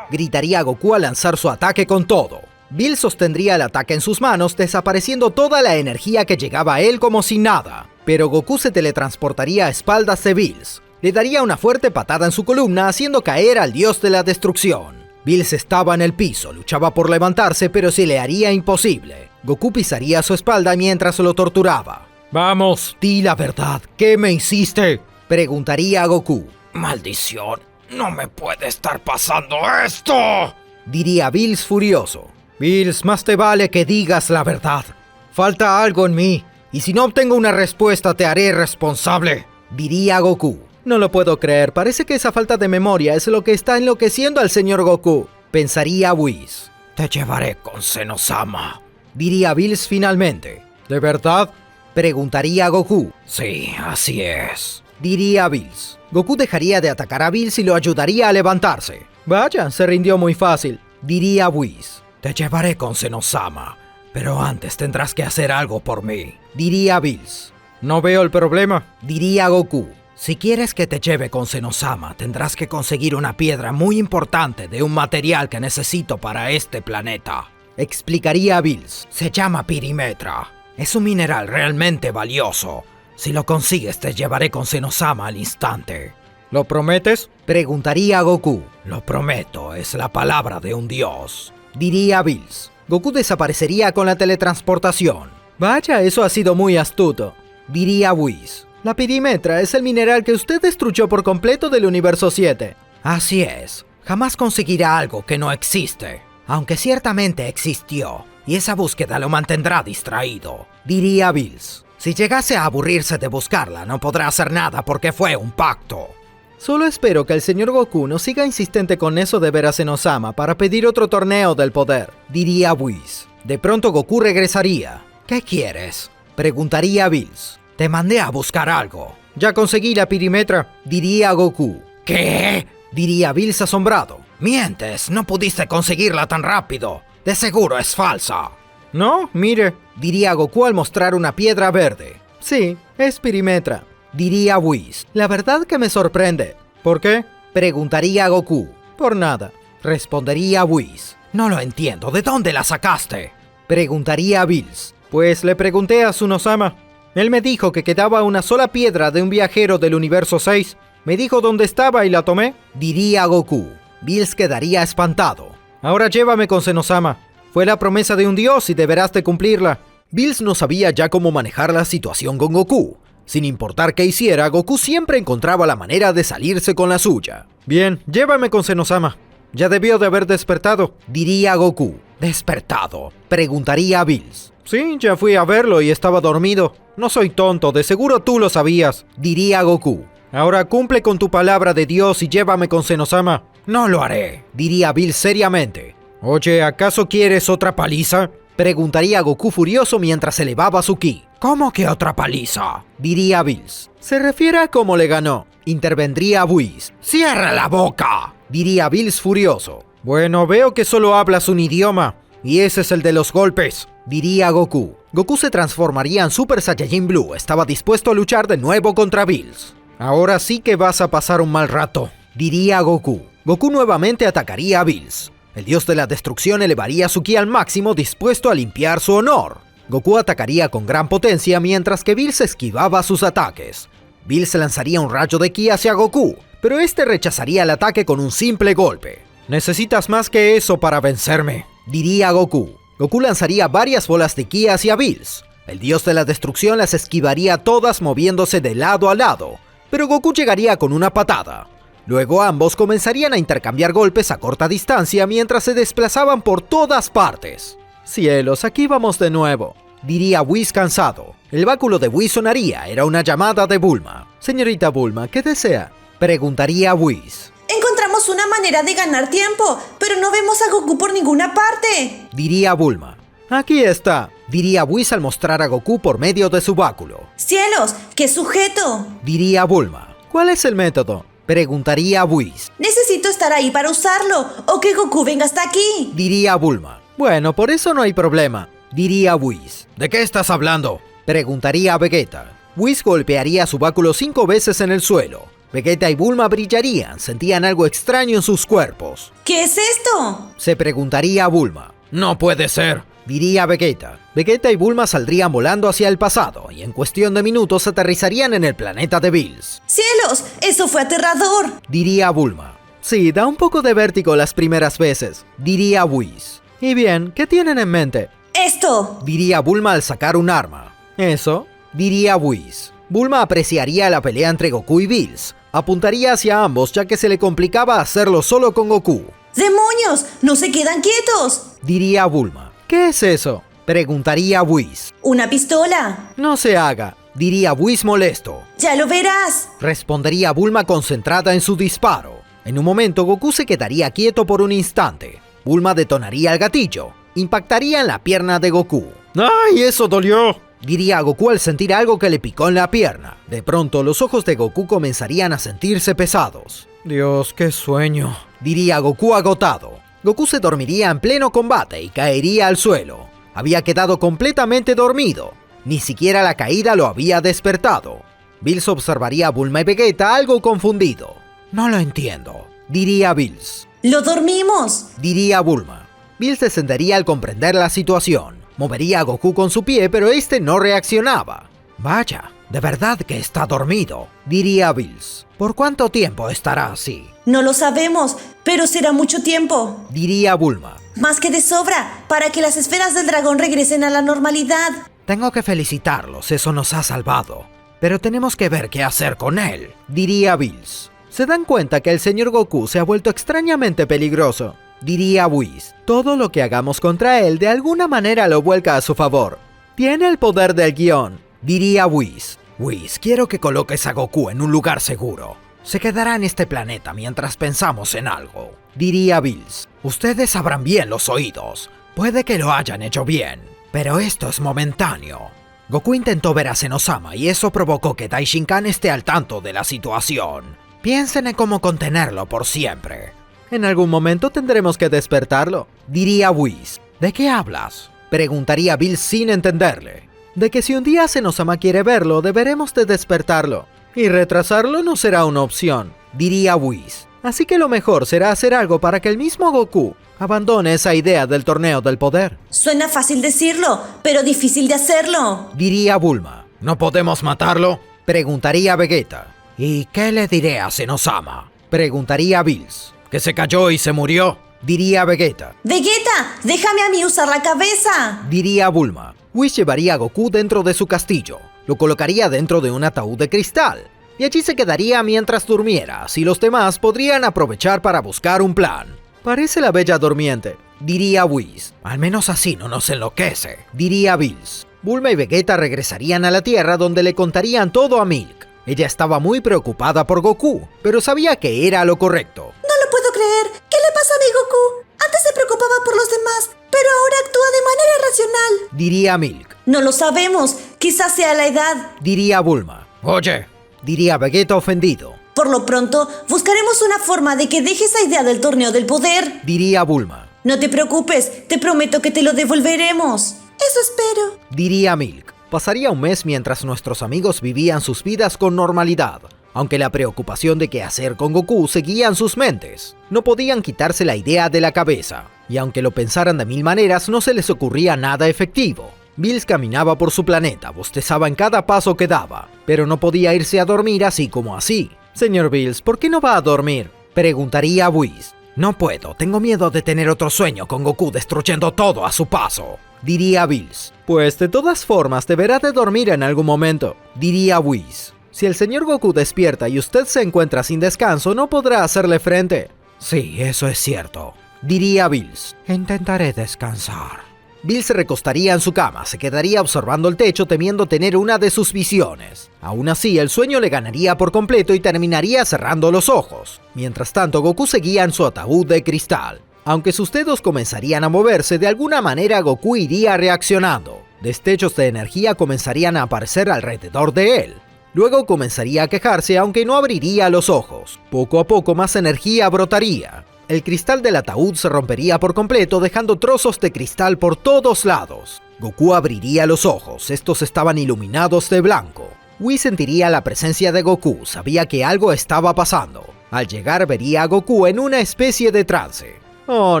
Gritaría Goku al lanzar su ataque con todo. Bills sostendría el ataque en sus manos, desapareciendo toda la energía que llegaba a él como si nada. Pero Goku se teletransportaría a espaldas de Bills. Le daría una fuerte patada en su columna, haciendo caer al dios de la destrucción. Bills estaba en el piso, luchaba por levantarse, pero se le haría imposible. Goku pisaría su espalda mientras lo torturaba. Vamos, di la verdad, ¿qué me hiciste?, preguntaría a Goku. Maldición, no me puede estar pasando esto, diría Bills furioso. Bills, más te vale que digas la verdad. Falta algo en mí, y si no obtengo una respuesta te haré responsable, diría Goku. No lo puedo creer, parece que esa falta de memoria es lo que está enloqueciendo al señor Goku, pensaría Whis. Te llevaré con Zenosama, diría Bills finalmente. ¿De verdad?, preguntaría Goku. Sí, así es, diría Bills. Goku dejaría de atacar a Bills y lo ayudaría a levantarse. Vaya, se rindió muy fácil, diría Whis. Te llevaré con Zenosama, pero antes tendrás que hacer algo por mí, diría Bills. No veo el problema, diría Goku. Si quieres que te lleve con Zenosama, tendrás que conseguir una piedra muy importante de un material que necesito para este planeta, explicaría Bills. Se llama Pirimetra. Es un mineral realmente valioso. Si lo consigues, te llevaré con Zenosama al instante. ¿Lo prometes?, preguntaría Goku. Lo prometo, es la palabra de un dios, diría Bills. Goku desaparecería con la teletransportación. Vaya, eso ha sido muy astuto, diría Whis. La Pirimetra es el mineral que usted destruyó por completo del universo 7. Así es. Jamás conseguirá algo que no existe, aunque ciertamente existió, y esa búsqueda lo mantendrá distraído, diría Bills. Si llegase a aburrirse de buscarla, no podrá hacer nada porque fue un pacto. Solo espero que el señor Goku no siga insistente con eso de ver a Zenosama para pedir otro torneo del poder, diría Whis. De pronto Goku regresaría. ¿Qué quieres?, Preguntaría Bills. Te mandé a buscar algo. Ya conseguí la pirimetra, diría Goku. ¿Qué? Diría Bills asombrado. Mientes, no pudiste conseguirla tan rápido. De seguro es falsa. No, mire, diría Goku al mostrar una piedra verde. Sí, es pirimetra, diría Whis. La verdad que me sorprende. ¿Por qué? Preguntaría Goku. Por nada, respondería Whis. No lo entiendo, ¿de dónde la sacaste? Preguntaría Bills. Pues le pregunté a Tsunosama. Él me dijo que quedaba una sola piedra de un viajero del universo 6. Me dijo dónde estaba y la tomé, diría Goku. Bills quedaría espantado. Ahora llévame con Zenosama. Fue la promesa de un dios y deberás de cumplirla. Bills no sabía ya cómo manejar la situación con Goku. Sin importar qué hiciera, Goku siempre encontraba la manera de salirse con la suya. Bien, llévame con Zenosama. Ya debió de haber despertado, diría Goku. ¿Despertado? Preguntaría Bills. Sí, ya fui a verlo y estaba dormido. No soy tonto, de seguro tú lo sabías, diría Goku. Ahora cumple con tu palabra de Dios y llévame con Zenosama. No lo haré, diría Bills seriamente. Oye, ¿acaso quieres otra paliza? Preguntaría Goku furioso mientras elevaba su ki. ¿Cómo que otra paliza? Diría Bills. Se refiere a cómo le ganó. Intervendría Whis. ¡Cierra la boca! Diría Bills furioso. Bueno, veo que solo hablas un idioma. Y ese es el de los golpes, diría Goku. Goku se transformaría en Super Saiyajin Blue. Estaba dispuesto a luchar de nuevo contra Bills. Ahora sí que vas a pasar un mal rato, diría Goku. Goku nuevamente atacaría a Bills. El dios de la destrucción elevaría su ki al máximo, dispuesto a limpiar su honor. Goku atacaría con gran potencia mientras que Bills esquivaba sus ataques. Bills lanzaría un rayo de ki hacia Goku, pero este rechazaría el ataque con un simple golpe. Necesitas más que eso para vencerme, diría Goku. Goku lanzaría varias bolas de ki hacia Bills. El dios de la destrucción las esquivaría todas moviéndose de lado a lado, pero Goku llegaría con una patada. Luego ambos comenzarían a intercambiar golpes a corta distancia mientras se desplazaban por todas partes. Cielos, aquí vamos de nuevo, diría Whis cansado. El báculo de Whis sonaría, era una llamada de Bulma. Señorita Bulma, ¿qué desea? Preguntaría Whis. Encontramos una manera de ganar tiempo, pero no vemos a Goku por ninguna parte, diría Bulma. Aquí está, diría Whis al mostrar a Goku por medio de su báculo. ¡Cielos! ¡Qué sujeto! Diría Bulma. ¿Cuál es el método? Preguntaría Whis. Necesito estar ahí para usarlo, o que Goku venga hasta aquí, diría Bulma. Bueno, por eso no hay problema, diría Whis. ¿De qué estás hablando? Preguntaría Vegeta. Whis golpearía su báculo 5 veces en el suelo. Vegeta y Bulma brillarían, sentían algo extraño en sus cuerpos. ¿Qué es esto? Se preguntaría Bulma. No puede ser, diría Vegeta. Vegeta y Bulma saldrían volando hacia el pasado y en cuestión de minutos aterrizarían en el planeta de Bills. ¡Cielos! ¡Eso fue aterrador!, diría Bulma. Sí, da un poco de vértigo las primeras veces, diría Whis. Y bien, ¿qué tienen en mente? ¡Esto! Diría Bulma al sacar un arma. ¿Eso? Diría Whis. Bulma apreciaría la pelea entre Goku y Bills. Apuntaría hacia ambos ya que se le complicaba hacerlo solo con Goku. ¡Demonios! ¡No se quedan quietos!, diría Bulma. ¿Qué es eso? Preguntaría Whis. ¡Una pistola! No se haga, diría Whis molesto. ¡Ya lo verás!, respondería Bulma concentrada en su disparo. En un momento Goku se quedaría quieto por un instante. Bulma detonaría el gatillo. Impactaría en la pierna de Goku. ¡Ay, eso dolió!, diría Goku al sentir algo que le picó en la pierna. De pronto los ojos de Goku comenzarían a sentirse pesados. Dios, qué sueño, diría Goku agotado. Goku se dormiría en pleno combate y caería al suelo. Había quedado completamente dormido. Ni siquiera la caída lo había despertado. Bills observaría a Bulma y Vegeta algo confundido. No lo entiendo, diría Bills. ¡Lo dormimos!, diría Bulma. Bills descendería al comprender la situación. Movería a Goku con su pie, pero este no reaccionaba. Vaya, de verdad que está dormido, diría Bills. ¿Por cuánto tiempo estará así? No lo sabemos, pero será mucho tiempo, diría Bulma. Más que de sobra, para que las esferas del dragón regresen a la normalidad. Tengo que felicitarlos, eso nos ha salvado. Pero tenemos que ver qué hacer con él, diría Bills. ¿Se dan cuenta que el señor Goku se ha vuelto extrañamente peligroso? Diría Whis. Todo lo que hagamos contra él de alguna manera lo vuelca a su favor. Tiene el poder del guión, diría Whis. Whis, quiero que coloques a Goku en un lugar seguro. Se quedará en este planeta mientras pensamos en algo, diría Bills. Ustedes abran bien los oídos. Puede que lo hayan hecho bien, pero esto es momentáneo. Goku intentó ver a Zenosama y eso provocó que Daishinkan esté al tanto de la situación. Piensen en cómo contenerlo por siempre. En algún momento tendremos que despertarlo, diría Whis. ¿De qué hablas?, preguntaría Bill sin entenderle. De que si un día Zenosama quiere verlo, deberemos de despertarlo. Y retrasarlo no será una opción, diría Whis. Así que lo mejor será hacer algo para que el mismo Goku abandone esa idea del torneo del poder. Suena fácil decirlo, pero difícil de hacerlo, diría Bulma. ¿No podemos matarlo?, preguntaría Vegeta. ¿Y qué le diré a Zenosama?, preguntaría Bills. ¿Que se cayó y se murió?, diría Vegeta. Vegeta, déjame a mí usar la cabeza, diría Bulma. Whis llevaría a Goku dentro de su castillo. Lo colocaría dentro de un ataúd de cristal. Y allí se quedaría mientras durmiera, si los demás podrían aprovechar para buscar un plan. Parece la Bella Durmiente, diría Whis. Al menos así no nos enloquece, diría Bills. Bulma y Vegeta regresarían a la Tierra donde le contarían todo a Milk. Ella estaba muy preocupada por Goku, pero sabía que era lo correcto. No lo puedo creer. ¿Qué le pasa a mi Goku? Antes se preocupaba por los demás, pero ahora actúa de manera irracional, diría Milk. No lo sabemos, quizás sea la edad, diría Bulma. Oye, diría Vegeta ofendido. Por lo pronto, buscaremos una forma de que deje esa idea del torneo del poder, diría Bulma. No te preocupes, te prometo que te lo devolveremos. Eso espero, diría Milk. Pasaría un mes mientras nuestros amigos vivían sus vidas con normalidad, aunque la preocupación de qué hacer con Goku seguía en sus mentes. No podían quitarse la idea de la cabeza, y aunque lo pensaran de mil maneras, no se les ocurría nada efectivo. Bills caminaba por su planeta, bostezaba en cada paso que daba, pero no podía irse a dormir así como así. Señor Bills, ¿por qué no va a dormir?, preguntaría Whis. No puedo, tengo miedo de tener otro sueño con Goku destruyendo todo a su paso, diría Bills. Pues de todas formas deberá de dormir en algún momento, diría Whis. Si el señor Goku despierta y usted se encuentra sin descanso, no podrá hacerle frente. Sí, eso es cierto, diría Bills. Intentaré descansar. Bills se recostaría en su cama, se quedaría observando el techo temiendo tener una de sus visiones. Aún así, el sueño le ganaría por completo y terminaría cerrando los ojos. Mientras tanto, Goku seguía en su ataúd de cristal. Aunque sus dedos comenzarían a moverse, de alguna manera Goku iría reaccionando. Destellos de energía comenzarían a aparecer alrededor de él. Luego comenzaría a quejarse aunque no abriría los ojos. Poco a poco más energía brotaría. El cristal del ataúd se rompería por completo dejando trozos de cristal por todos lados. Goku abriría los ojos, estos estaban iluminados de blanco. Whis sentiría la presencia de Goku, sabía que algo estaba pasando. Al llegar vería a Goku en una especie de trance. Oh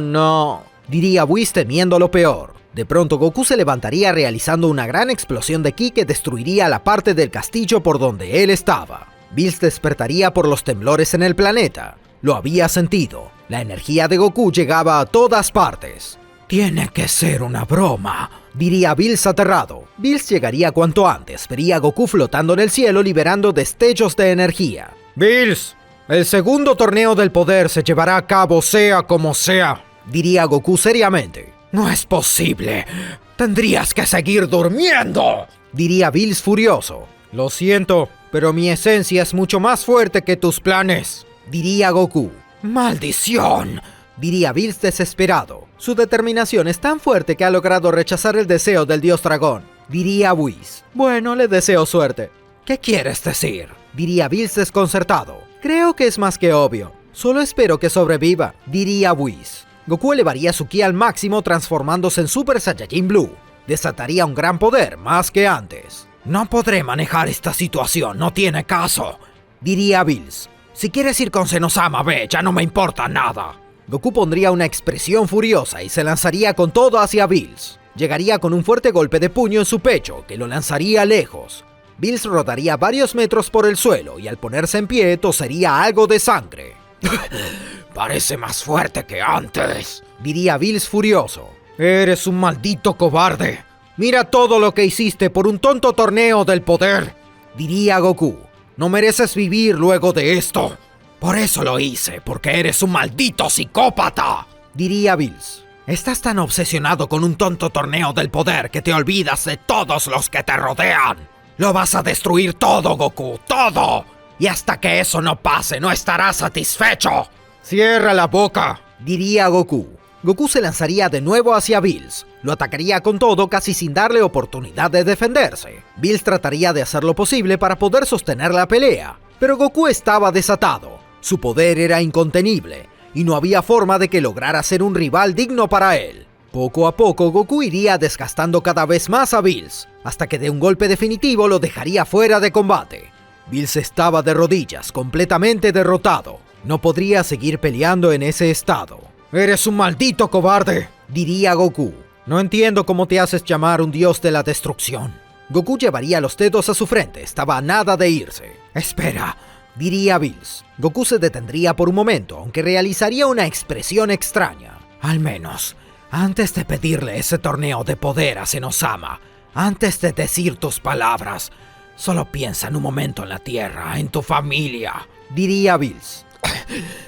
no, diría Whis temiendo lo peor. De pronto Goku se levantaría realizando una gran explosión de ki que destruiría la parte del castillo por donde él estaba. Bills despertaría por los temblores en el planeta. Lo había sentido. La energía de Goku llegaba a todas partes. Tiene que ser una broma, diría Bills aterrado. Bills llegaría cuanto antes, vería a Goku flotando en el cielo liberando destellos de energía. Bills, el segundo torneo del poder se llevará a cabo sea como sea, diría Goku seriamente. No es posible. Tendrías que seguir durmiendo, diría Bills furioso. Lo siento, pero mi esencia es mucho más fuerte que tus planes, diría Goku. ¡Maldición!, diría Bills desesperado. Su determinación es tan fuerte que ha logrado rechazar el deseo del dios dragón, diría Whis. Bueno, le deseo suerte. ¿Qué quieres decir?, diría Bills desconcertado. Creo que es más que obvio. Solo espero que sobreviva, diría Whis. Goku elevaría su ki al máximo transformándose en Super Saiyajin Blue. Desataría un gran poder, más que antes. No podré manejar esta situación, no tiene caso, diría Bills. Si quieres ir con Zenosama, ve, ya no me importa nada. Goku pondría una expresión furiosa y se lanzaría con todo hacia Bills. Llegaría con un fuerte golpe de puño en su pecho, que lo lanzaría lejos. Bills rodaría varios metros por el suelo y al ponerse en pie tosería algo de sangre. Parece más fuerte que antes, diría Bills furioso. Eres un maldito cobarde. Mira todo lo que hiciste por un tonto torneo del poder, diría Goku. No mereces vivir luego de esto. Por eso lo hice, porque eres un maldito psicópata, diría Bills. Estás tan obsesionado con un tonto torneo del poder que te olvidas de todos los que te rodean. Lo vas a destruir todo, Goku, todo. Y hasta que eso no pase, no estarás satisfecho. Cierra la boca, diría Goku. Goku se lanzaría de nuevo hacia Bills. Lo atacaría con todo, casi sin darle oportunidad de defenderse. Bills trataría de hacer lo posible para poder sostener la pelea, pero Goku estaba desatado. Su poder era incontenible, y no había forma de que lograra ser un rival digno para él. Poco a poco, Goku iría desgastando cada vez más a Bills, hasta que de un golpe definitivo lo dejaría fuera de combate. Bills estaba de rodillas, completamente derrotado. No podría seguir peleando en ese estado. «Eres un maldito cobarde», diría Goku. «No entiendo cómo te haces llamar un dios de la destrucción». Goku llevaría los dedos a su frente, estaba a nada de irse. «Espera», diría Bills. Goku se detendría por un momento, aunque realizaría una expresión extraña. «Al menos, antes de pedirle ese torneo de poder a Zenosama, antes de decir tus palabras, solo piensa en un momento en la Tierra, en tu familia», diría Bills.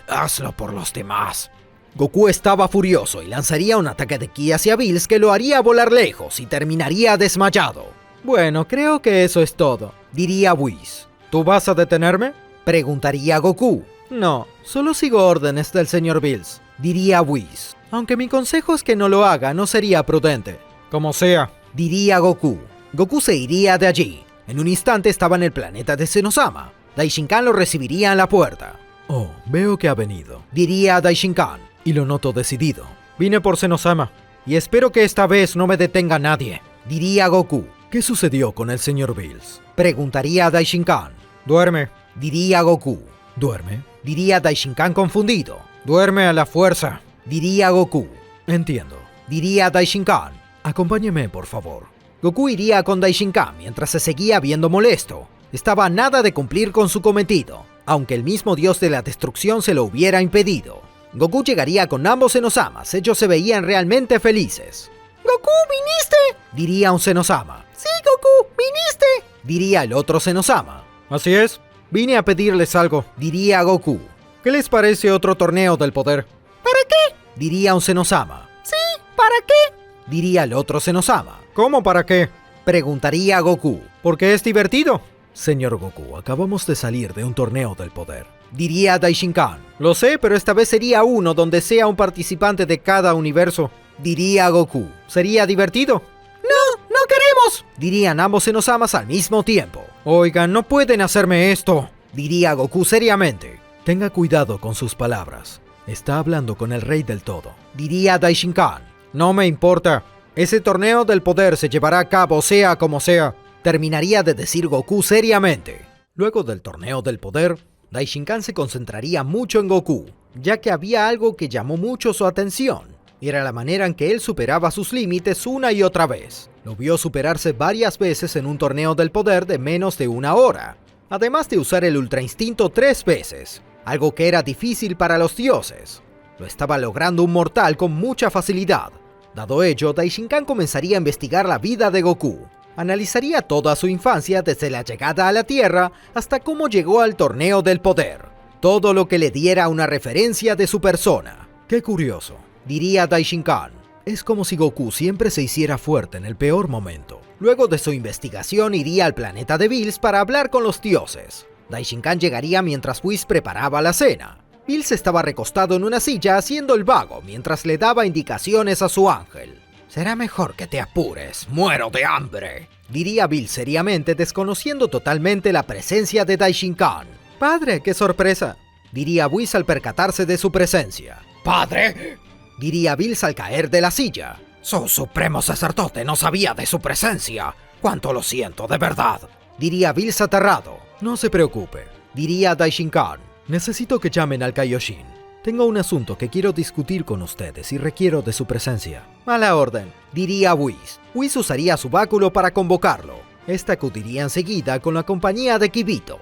«Hazlo por los demás». Goku estaba furioso y lanzaría un ataque de ki hacia Bills que lo haría volar lejos y terminaría desmayado. «Bueno, creo que eso es todo», diría Whis. «¿Tú vas a detenerme?», preguntaría Goku. «No, solo sigo órdenes del señor Bills», diría Whis. «Aunque mi consejo es que no lo haga, no sería prudente». «Como sea», diría Goku. Goku se iría de allí. En un instante estaba en el planeta de Zenosama. Daishinkan lo recibiría en la puerta. «Oh, veo que ha venido», diría Daishinkan. «Y lo noto decidido. Vine por Zenosama, y espero que esta vez no me detenga nadie», diría Goku. «¿Qué sucedió con el señor Bills?», preguntaría Daishinkan. «Duerme», diría Goku. «¿Duerme?», diría Daishinkan confundido. «Duerme a la fuerza», diría Goku. «Entiendo», diría Daishinkan. «Acompáñeme, por favor». Goku iría con Daishinkan mientras se seguía viendo molesto. Estaba a nada de cumplir con su cometido, aunque el mismo dios de la destrucción se lo hubiera impedido. Goku llegaría con ambos Zenosamas, ellos se veían realmente felices. «¡Goku, viniste!», diría un Zenosama. «Sí, Goku, viniste», diría el otro Zenosama. «Así es, vine a pedirles algo», diría Goku. «¿Qué les parece otro torneo del poder?». «¿Para qué?», diría un Zenosama. «Sí, ¿para qué?», diría el otro Zenosama. «¿Cómo para qué?», preguntaría Goku. «Porque es divertido». «Señor Goku, acabamos de salir de un torneo del poder», diría Daishinkan. «Lo sé, pero esta vez sería uno donde sea un participante de cada universo», diría Goku. «¿Sería divertido?». «No, no queremos», dirían ambos Zenosamas al mismo tiempo. «Oigan, no pueden hacerme esto», diría Goku seriamente. «Tenga cuidado con sus palabras. Está hablando con el rey del todo», diría Daishinkan. «No me importa. Ese torneo del poder se llevará a cabo sea como sea», terminaría de decir Goku seriamente. Luego del torneo del poder, Daishinkan se concentraría mucho en Goku, ya que había algo que llamó mucho su atención. Era la manera en que él superaba sus límites una y otra vez. Lo vio superarse varias veces en un torneo del poder de menos de una hora, además de usar el Ultra Instinto 3 veces, algo que era difícil para los dioses. Lo estaba logrando un mortal con mucha facilidad. Dado ello, Daishinkan comenzaría a investigar la vida de Goku. Analizaría toda su infancia desde la llegada a la Tierra hasta cómo llegó al torneo del poder. Todo lo que le diera una referencia de su persona. «Qué curioso», diría Daishinkan. «Es como si Goku siempre se hiciera fuerte en el peor momento». Luego de su investigación iría al planeta de Bills para hablar con los dioses. Daishinkan llegaría mientras Whis preparaba la cena. Bills estaba recostado en una silla haciendo el vago mientras le daba indicaciones a su ángel. «Será mejor que te apures, muero de hambre», diría Bills seriamente, desconociendo totalmente la presencia de Daishinkan. «Padre, qué sorpresa», diría Whis al percatarse de su presencia. «¡Padre!», diría Bills al caer de la silla. «Su supremo sacerdote no sabía de su presencia. ¡Cuánto lo siento, de verdad!», diría Bills aterrado. «No se preocupe», diría Daishinkan. «Necesito que llamen al Kaioshin. Tengo un asunto que quiero discutir con ustedes y requiero de su presencia». «A la orden», diría Whis. Whis usaría su báculo para convocarlo. Este acudiría enseguida con la compañía de Kibito.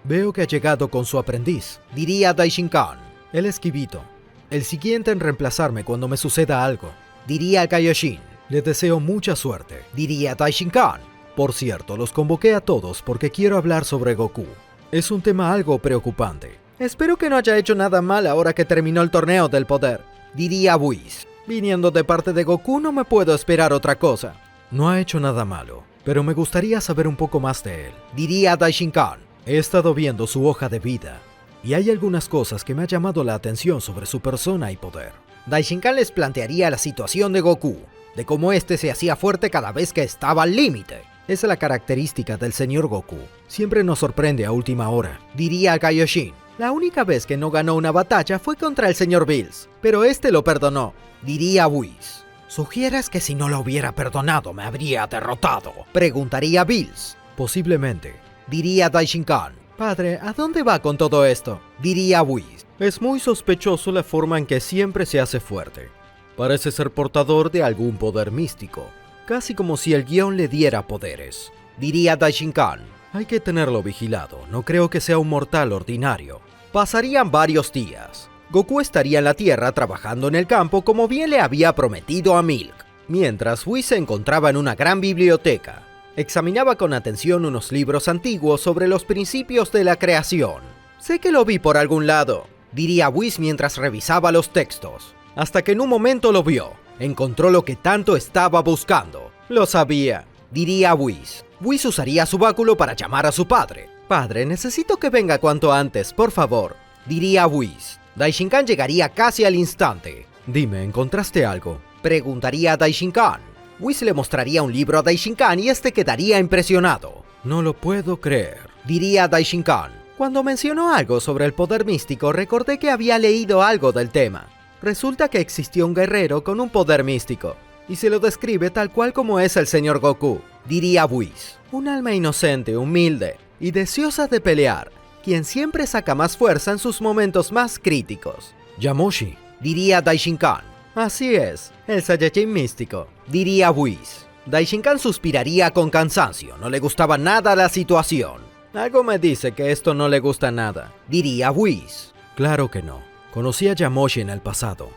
«Veo que ha llegado con su aprendiz», diría Daishinkan. «Él es Kibito, el siguiente en reemplazarme cuando me suceda algo», diría el Kaioshin. «Le deseo mucha suerte», diría Daishinkan. «Por cierto, los convoqué a todos porque quiero hablar sobre Goku. Es un tema algo preocupante». «Espero que no haya hecho nada mal ahora que terminó el torneo del poder», diría Whis. «Viniendo de parte de Goku no me puedo esperar otra cosa». «No ha hecho nada malo, pero me gustaría saber un poco más de él», diría Daishinkan. «He estado viendo su hoja de vida, y hay algunas cosas que me ha llamado la atención sobre su persona y poder. Daishinkan les plantearía la situación de Goku, de cómo este se hacía fuerte cada vez que estaba al límite. Esa es la característica del señor Goku. Siempre nos sorprende a última hora, diría Kaioshin. La única vez que no ganó una batalla fue contra el señor Bills, pero este lo perdonó, diría Whis. ¿Sugieres que si no lo hubiera perdonado me habría derrotado?, preguntaría Bills. Posiblemente, diría Daishinkan. Padre, ¿a dónde va con todo esto?, diría Whis. Es muy sospechoso la forma en que siempre se hace fuerte. Parece ser portador de algún poder místico, casi como si el guión le diera poderes, diría Daishinkan. Hay que tenerlo vigilado, no creo que sea un mortal ordinario. Pasarían varios días. Goku estaría en la Tierra trabajando en el campo como bien le había prometido a Milk, mientras Whis se encontraba en una gran biblioteca. Examinaba con atención unos libros antiguos sobre los principios de la creación. Sé que lo vi por algún lado, diría Whis mientras revisaba los textos, hasta que en un momento lo vio. Encontró lo que tanto estaba buscando. Lo sabía, diría Whis. Whis usaría su báculo para llamar a su padre. Padre, necesito que venga cuanto antes, por favor, diría Whis. Daishinkan llegaría casi al instante. Dime, ¿encontraste algo?, preguntaría Daishinkan. Whis le mostraría un libro a Daishinkan y este quedaría impresionado. No lo puedo creer, diría Daishinkan. Cuando mencionó algo sobre el poder místico, recordé que había leído algo del tema. Resulta que existió un guerrero con un poder místico, y se lo describe tal cual como es el señor Goku, diría Whis. Un alma inocente, humilde y deseosa de pelear, quien siempre saca más fuerza en sus momentos más críticos. Yamoshi, diría Daishinkan. Así es, el Saiyajin místico, diría Whis. Daishinkan suspiraría con cansancio, no le gustaba nada la situación. Algo me dice que esto no le gusta nada, diría Whis. Claro que no, conocí a Yamoshi en el pasado,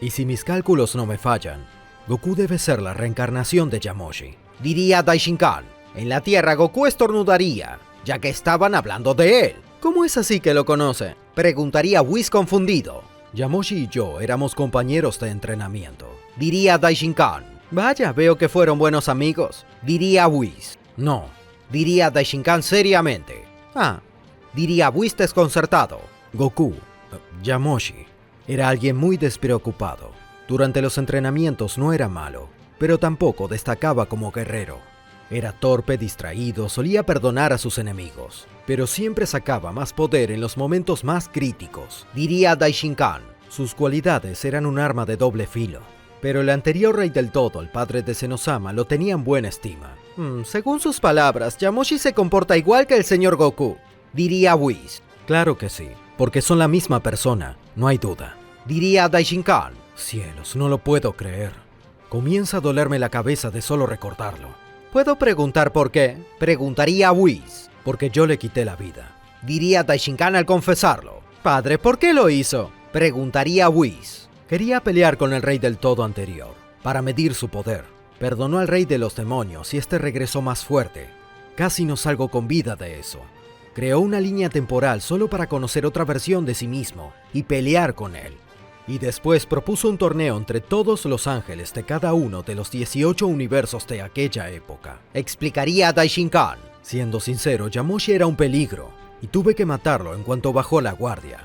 y si mis cálculos no me fallan, Goku debe ser la reencarnación de Yamoshi, diría Daishinkan. En la Tierra Goku estornudaría, ya que estaban hablando de él. ¿Cómo es así que lo conoce?, preguntaría Whis confundido. Yamoshi y yo éramos compañeros de entrenamiento, diría Daishinkan. Vaya, veo que fueron buenos amigos, diría Whis. No, diría Daishinkan seriamente. Ah, diría Whis desconcertado. Goku, Yamoshi, era alguien muy despreocupado. Durante los entrenamientos no era malo, pero tampoco destacaba como guerrero. Era torpe, distraído, solía perdonar a sus enemigos, pero siempre sacaba más poder en los momentos más críticos, diría Daishinkan. Sus cualidades eran un arma de doble filo, pero el anterior rey del todo, el padre de Zenosama, lo tenía en buena estima. Según sus palabras, Yamoshi se comporta igual que el señor Goku, diría Whis. Claro que sí, porque son la misma persona, no hay duda, diría Daishinkan. Cielos, no lo puedo creer. Comienza a dolerme la cabeza de solo recordarlo. ¿Puedo preguntar por qué?, preguntaría Whis. Porque yo le quité la vida, diría Daishinkan al confesarlo. Padre, ¿por qué lo hizo?, preguntaría Whis. Quería pelear con el rey del todo anterior, para medir su poder. Perdonó al rey de los demonios y este regresó más fuerte. Casi no salgo con vida de eso. Creó una línea temporal solo para conocer otra versión de sí mismo y pelear con él. Y después propuso un torneo entre todos los ángeles de cada uno de los 18 universos de aquella época, explicaría Daishinkan. Siendo sincero, Yamoshi era un peligro, y tuve que matarlo en cuanto bajó la guardia.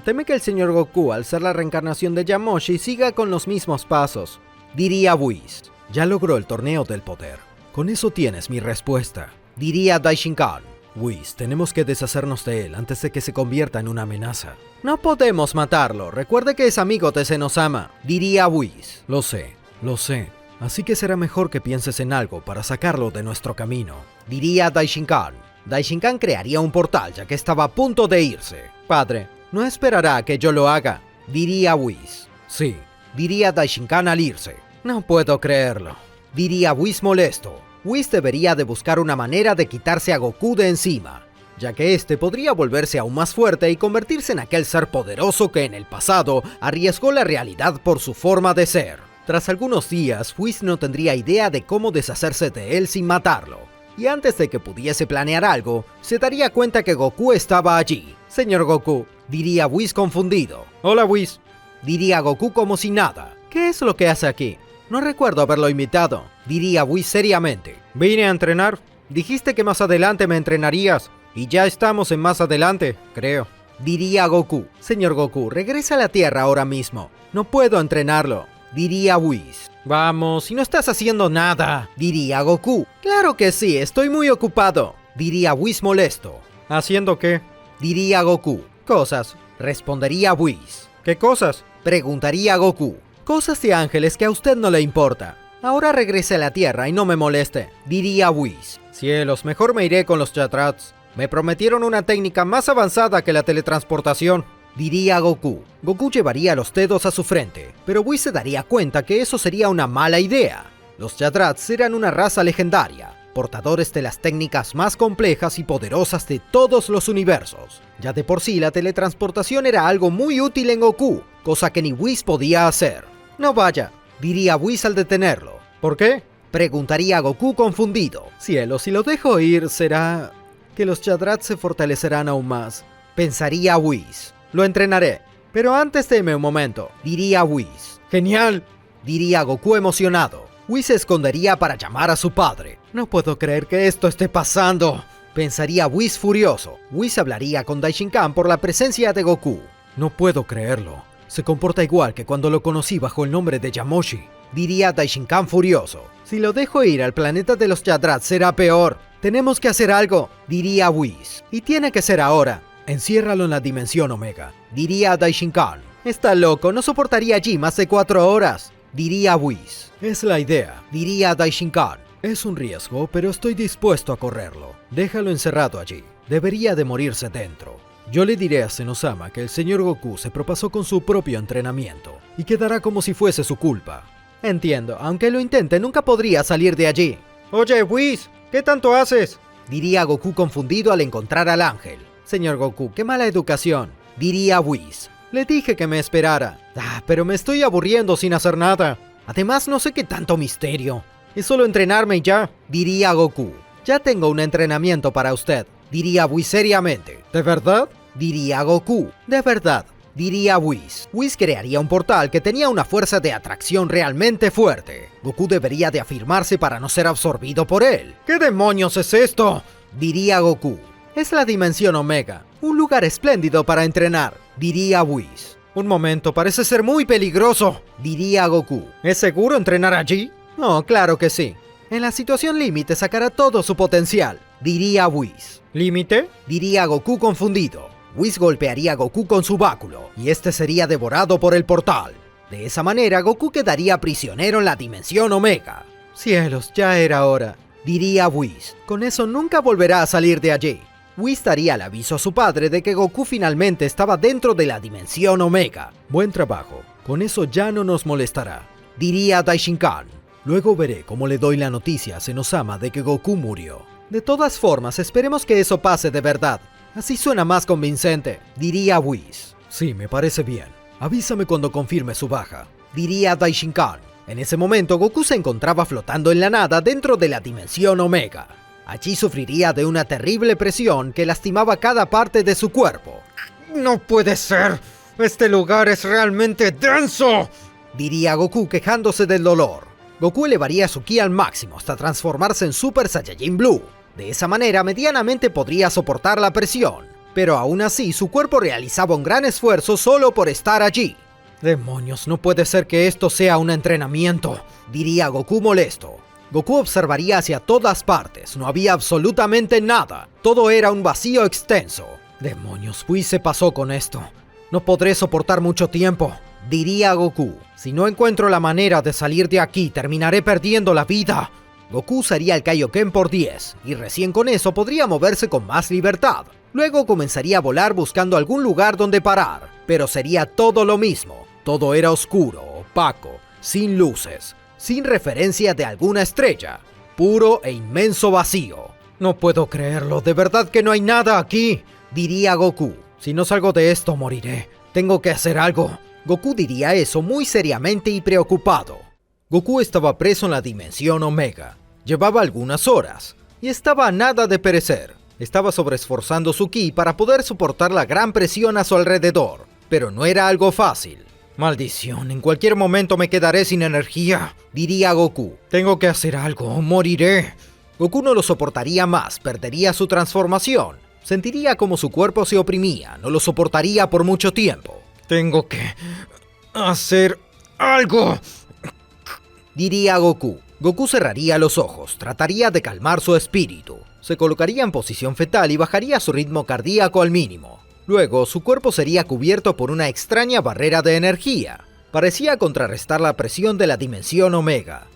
Teme que el señor Goku, al ser la reencarnación de Yamoshi, siga con los mismos pasos, diría Whis. Ya logró el torneo del poder. Con eso tienes mi respuesta, diría Daishinkan. Whis, tenemos que deshacernos de él antes de que se convierta en una amenaza. No podemos matarlo, recuerde que es amigo de Zenosama, diría Whis. Lo sé, así que será mejor que pienses en algo para sacarlo de nuestro camino, diría Daishinkan. Daishinkan crearía un portal ya que estaba a punto de irse. Padre, ¿no esperará a que yo lo haga?, diría Whis. Sí, diría Daishinkan al irse. No puedo creerlo, diría Whis molesto. Whis debería de buscar una manera de quitarse a Goku de encima, ya que este podría volverse aún más fuerte y convertirse en aquel ser poderoso que en el pasado arriesgó la realidad por su forma de ser. Tras algunos días, Whis no tendría idea de cómo deshacerse de él sin matarlo, y antes de que pudiese planear algo, se daría cuenta que Goku estaba allí. Señor Goku, diría Whis confundido. Hola Whis, diría Goku como si nada. ¿Qué es lo que hace aquí? No recuerdo haberlo invitado, diría Whis seriamente. Vine a entrenar. Dijiste que más adelante me entrenarías, y ya estamos en más adelante, creo. diría Goku. Señor Goku, regresa a la Tierra ahora mismo. No puedo entrenarlo, diría Whis. Vamos, si no estás haciendo nada, diría Goku. Claro que sí, estoy muy ocupado, diría Whis molesto. ¿Haciendo qué? Diría Goku. Cosas, respondería Whis. ¿Qué cosas? Preguntaría Goku. Cosas de ángeles que a usted no le importa. Ahora regrese a la Tierra y no me moleste, diría Whis. Cielos, mejor me iré con los Chatrats. Me prometieron una técnica más avanzada que la teletransportación, diría Goku. Goku llevaría los dedos a su frente, pero Whis se daría cuenta que eso sería una mala idea. Los Chatrats eran una raza legendaria, portadores de las técnicas más complejas y poderosas de todos los universos. Ya de por sí la teletransportación era algo muy útil en Goku, cosa que ni Whis podía hacer. No vaya, diría Whis al detenerlo. ¿Por qué? Preguntaría Goku confundido. Cielo, si lo dejo ir, será que los Chatrats se fortalecerán aún más. Pensaría Whis. Lo entrenaré. Pero antes deme un momento, diría Whis. ¡Genial!, diría Goku emocionado. Whis se escondería para llamar a su padre. No puedo creer que esto esté pasando, pensaría Whis furioso. Whis hablaría con Daishinkan por la presencia de Goku. No puedo creerlo. Se comporta igual que cuando lo conocí bajo el nombre de Yamoshi, diría Daishinkan furioso. Si lo dejo ir al planeta de los Chatrats será peor. Tenemos que hacer algo, diría Whis. Y tiene que ser ahora. Enciérralo en la dimensión Omega, diría Daishinkan. Está loco, no soportaría allí más de 4 horas, diría Whis. Es la idea, diría Daishinkan. Es un riesgo, pero estoy dispuesto a correrlo. Déjalo encerrado allí. Debería de morirse dentro. Yo le diré a Zenosama que el señor Goku se propasó con su propio entrenamiento y quedará como si fuese su culpa. Entiendo, aunque lo intente nunca podría salir de allí. Oye, Whis, ¿qué tanto haces?, diría Goku confundido al encontrar al ángel. Señor Goku, qué mala educación, diría Whis. Le dije que me esperara. Pero me estoy aburriendo sin hacer nada. Además, no sé qué tanto misterio. Es solo entrenarme y ya, diría Goku. Ya tengo un entrenamiento para usted, diría Whis seriamente. ¿De verdad?, diría Goku. De verdad, diría Whis. Whis crearía un portal que tenía una fuerza de atracción realmente fuerte. Goku debería de afirmarse para no ser absorbido por él. ¿Qué demonios es esto?, diría Goku. Es la dimensión Omega, un lugar espléndido para entrenar, diría Whis. Un momento, parece ser muy peligroso, diría Goku. ¿Es seguro entrenar allí? No, claro que sí. En la situación límite sacará todo su potencial, diría Whis. ¿Límite?, diría Goku confundido. Whis golpearía a Goku con su báculo, y este sería devorado por el portal. De esa manera, Goku quedaría prisionero en la dimensión Omega. Cielos, ya era hora, diría Whis. Con eso nunca volverá a salir de allí. Whis daría el aviso a su padre de que Goku finalmente estaba dentro de la dimensión Omega. Buen trabajo, con eso ya no nos molestará, diría Daishinkan. Luego veré cómo le doy la noticia a Zenosama de que Goku murió. De todas formas, esperemos que eso pase de verdad. Así suena más convincente, diría Whis. Sí, me parece bien. Avísame cuando confirme su baja, diría Daishinkan. En ese momento, Goku se encontraba flotando en la nada dentro de la dimensión Omega. Allí sufriría de una terrible presión que lastimaba cada parte de su cuerpo. ¡No puede ser! ¡Este lugar es realmente denso!, diría Goku quejándose del dolor. Goku elevaría su ki al máximo hasta transformarse en Super Saiyajin Blue. De esa manera medianamente podría soportar la presión, pero aún así su cuerpo realizaba un gran esfuerzo solo por estar allí. ¡Demonios, no puede ser que esto sea un entrenamiento!, diría Goku molesto. Goku observaría hacia todas partes, no había absolutamente nada, todo era un vacío extenso. Demonios, Whis se pasó con esto. No podré soportar mucho tiempo, diría Goku. Si no encuentro la manera de salir de aquí, terminaré perdiendo la vida. Goku usaría el Kaioken por 10, y recién con eso podría moverse con más libertad. Luego comenzaría a volar buscando algún lugar donde parar, pero sería todo lo mismo. Todo era oscuro, opaco, sin luces, sin referencia de alguna estrella, puro e inmenso vacío. No puedo creerlo, de verdad que no hay nada aquí, diría Goku. Si no salgo de esto, moriré. Tengo que hacer algo. Goku diría eso muy seriamente y preocupado. Goku estaba preso en la dimensión Omega. Llevaba algunas horas, y estaba a nada de perecer. Estaba sobreesforzando su ki para poder soportar la gran presión a su alrededor, pero no era algo fácil. Maldición, en cualquier momento me quedaré sin energía, diría Goku. Tengo que hacer algo, moriré. Goku no lo soportaría más, perdería su transformación. Sentiría como su cuerpo se oprimía, no lo soportaría por mucho tiempo. Tengo que hacer algo, diría Goku. Goku cerraría los ojos, trataría de calmar su espíritu. Se colocaría en posición fetal y bajaría su ritmo cardíaco al mínimo. Luego, su cuerpo sería cubierto por una extraña barrera de energía. Parecía contrarrestar la presión de la dimensión Omega.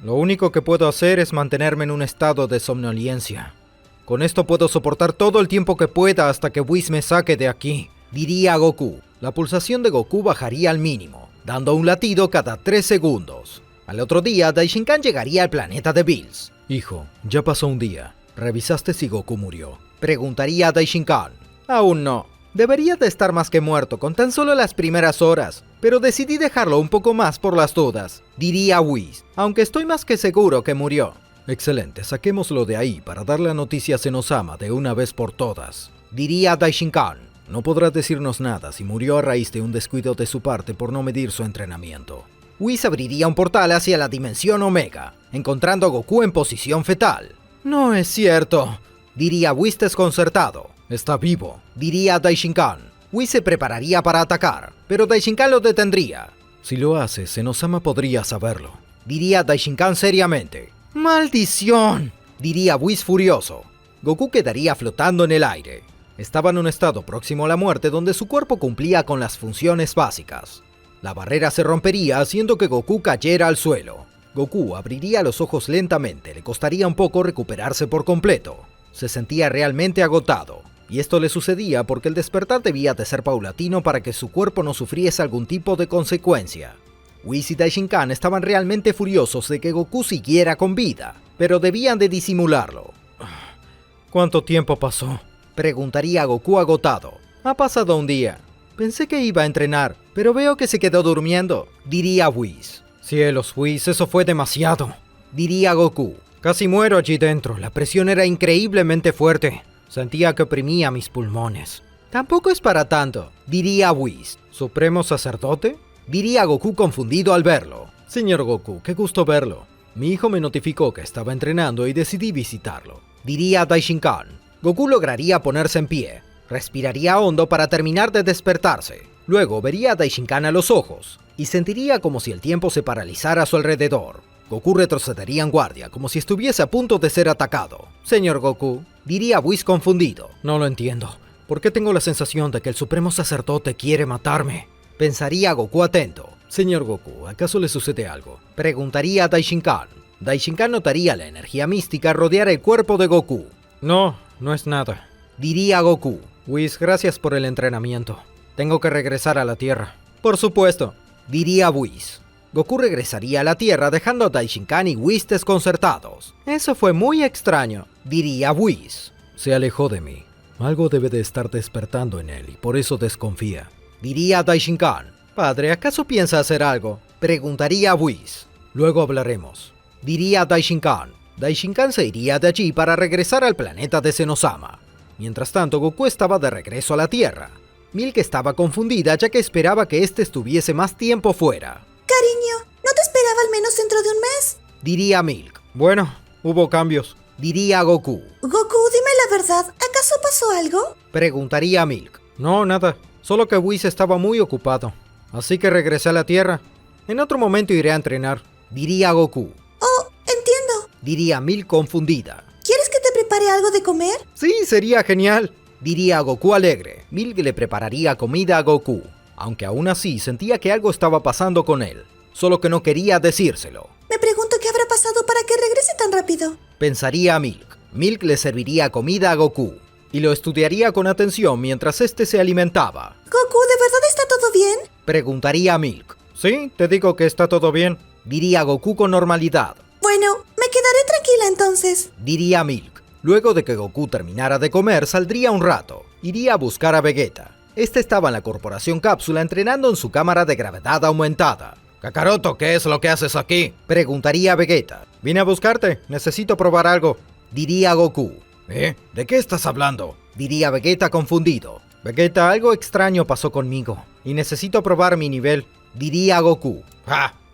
Lo único que puedo hacer es mantenerme en un estado de somnolencia. Con esto puedo soportar todo el tiempo que pueda hasta que Whis me saque de aquí, diría Goku. La pulsación de Goku bajaría al mínimo, dando un latido cada 3 segundos. Al otro día, Daishinkan llegaría al planeta de Bills. Hijo, ya pasó un día. ¿Revisaste si Goku murió? Preguntaría Daishinkan. Aún no. Debería de estar más que muerto con tan solo las primeras horas, pero decidí dejarlo un poco más por las dudas, diría Whis, aunque estoy más que seguro que murió. Excelente, saquémoslo de ahí para dar la noticia a Zenosama de una vez por todas, diría Daishinkan. No podrá decirnos nada si murió a raíz de un descuido de su parte por no medir su entrenamiento. Whis abriría un portal hacia la dimensión Omega, encontrando a Goku en posición fetal. No es cierto, diría Whis desconcertado. Está vivo, diría Daishinkan. Whis se prepararía para atacar, pero Daishinkan lo detendría. Si lo hace, Zenosama podría saberlo, diría Daishinkan seriamente. ¡Maldición!, diría Whis furioso. Goku quedaría flotando en el aire. Estaba en un estado próximo a la muerte donde su cuerpo cumplía con las funciones básicas. La barrera se rompería haciendo que Goku cayera al suelo. Goku abriría los ojos lentamente, le costaría un poco recuperarse por completo. Se sentía realmente agotado, y esto le sucedía porque el despertar debía de ser paulatino para que su cuerpo no sufriese algún tipo de consecuencia. Whis y Daishinkan estaban realmente furiosos de que Goku siguiera con vida, pero debían de disimularlo. ¿Cuánto tiempo pasó?, preguntaría Goku agotado. Ha pasado un día. Pensé que iba a entrenar, pero veo que se quedó durmiendo, diría Whis. Cielos, Whis, eso fue demasiado, diría Goku. Casi muero allí dentro, la presión era increíblemente fuerte. Sentía que oprimía mis pulmones. Tampoco es para tanto, diría Whis. ¿Supremo sacerdote?, diría Goku confundido al verlo. Señor Goku, qué gusto verlo. Mi hijo me notificó que estaba entrenando y decidí visitarlo, diría Daishinkan. Goku lograría ponerse en pie. Respiraría hondo para terminar de despertarse. Luego vería a Daishinkan a los ojos y sentiría como si el tiempo se paralizara a su alrededor. Goku retrocedería en guardia, como si estuviese a punto de ser atacado. Señor Goku, diría Whis confundido. No lo entiendo. ¿Por qué tengo la sensación de que el Supremo Sacerdote quiere matarme? Pensaría Goku atento. Señor Goku, ¿acaso le sucede algo?, preguntaría a Daishinkan. Daishinkan notaría la energía mística rodear el cuerpo de Goku. No, no es nada, diría Goku. Whis, gracias por el entrenamiento. Tengo que regresar a la Tierra. Por supuesto, diría Whis. Goku regresaría a la Tierra dejando a Daishinkan y Whis desconcertados. Eso fue muy extraño, diría Whis. Se alejó de mí. Algo debe de estar despertando en él y por eso desconfía, diría Daishinkan. Padre, ¿acaso piensa hacer algo?, preguntaría Whis. Luego hablaremos, diría Daishinkan. Daishinkan se iría de allí para regresar al planeta de Zenosama. Mientras tanto, Goku estaba de regreso a la Tierra. Milk estaba confundida ya que esperaba que éste estuviese más tiempo fuera. Cariño, ¿no te esperaba al menos dentro de un mes?, diría Milk. Bueno, hubo cambios, diría Goku. Goku, dime la verdad, ¿acaso pasó algo?, preguntaría Milk. No, nada, solo que Whis estaba muy ocupado. Así que regresé a la Tierra. En otro momento iré a entrenar, diría Goku. Oh, entiendo, diría Milk confundida. ¿Quieres que te prepare algo de comer? Sí, sería genial, diría Goku alegre. Milk le prepararía comida a Goku, aunque aún así sentía que algo estaba pasando con él, solo que no quería decírselo. Me pregunto qué habrá pasado para que regrese tan rápido, pensaría Milk. Milk le serviría comida a Goku y lo estudiaría con atención mientras éste se alimentaba. Goku, ¿de verdad está todo bien?, preguntaría Milk. Sí, te digo que está todo bien, diría Goku con normalidad. Bueno, me quedaré tranquila entonces, diría Milk. Luego de que Goku terminara de comer, saldría un rato. Iría a buscar a Vegeta. Este estaba en la Corporación Cápsula entrenando en su cámara de gravedad aumentada. Kakaroto, ¿qué es lo que haces aquí?, preguntaría Vegeta. Vine a buscarte, necesito probar algo, diría Goku. ¿De qué estás hablando?, diría Vegeta confundido. Vegeta, algo extraño pasó conmigo y necesito probar mi nivel, diría Goku.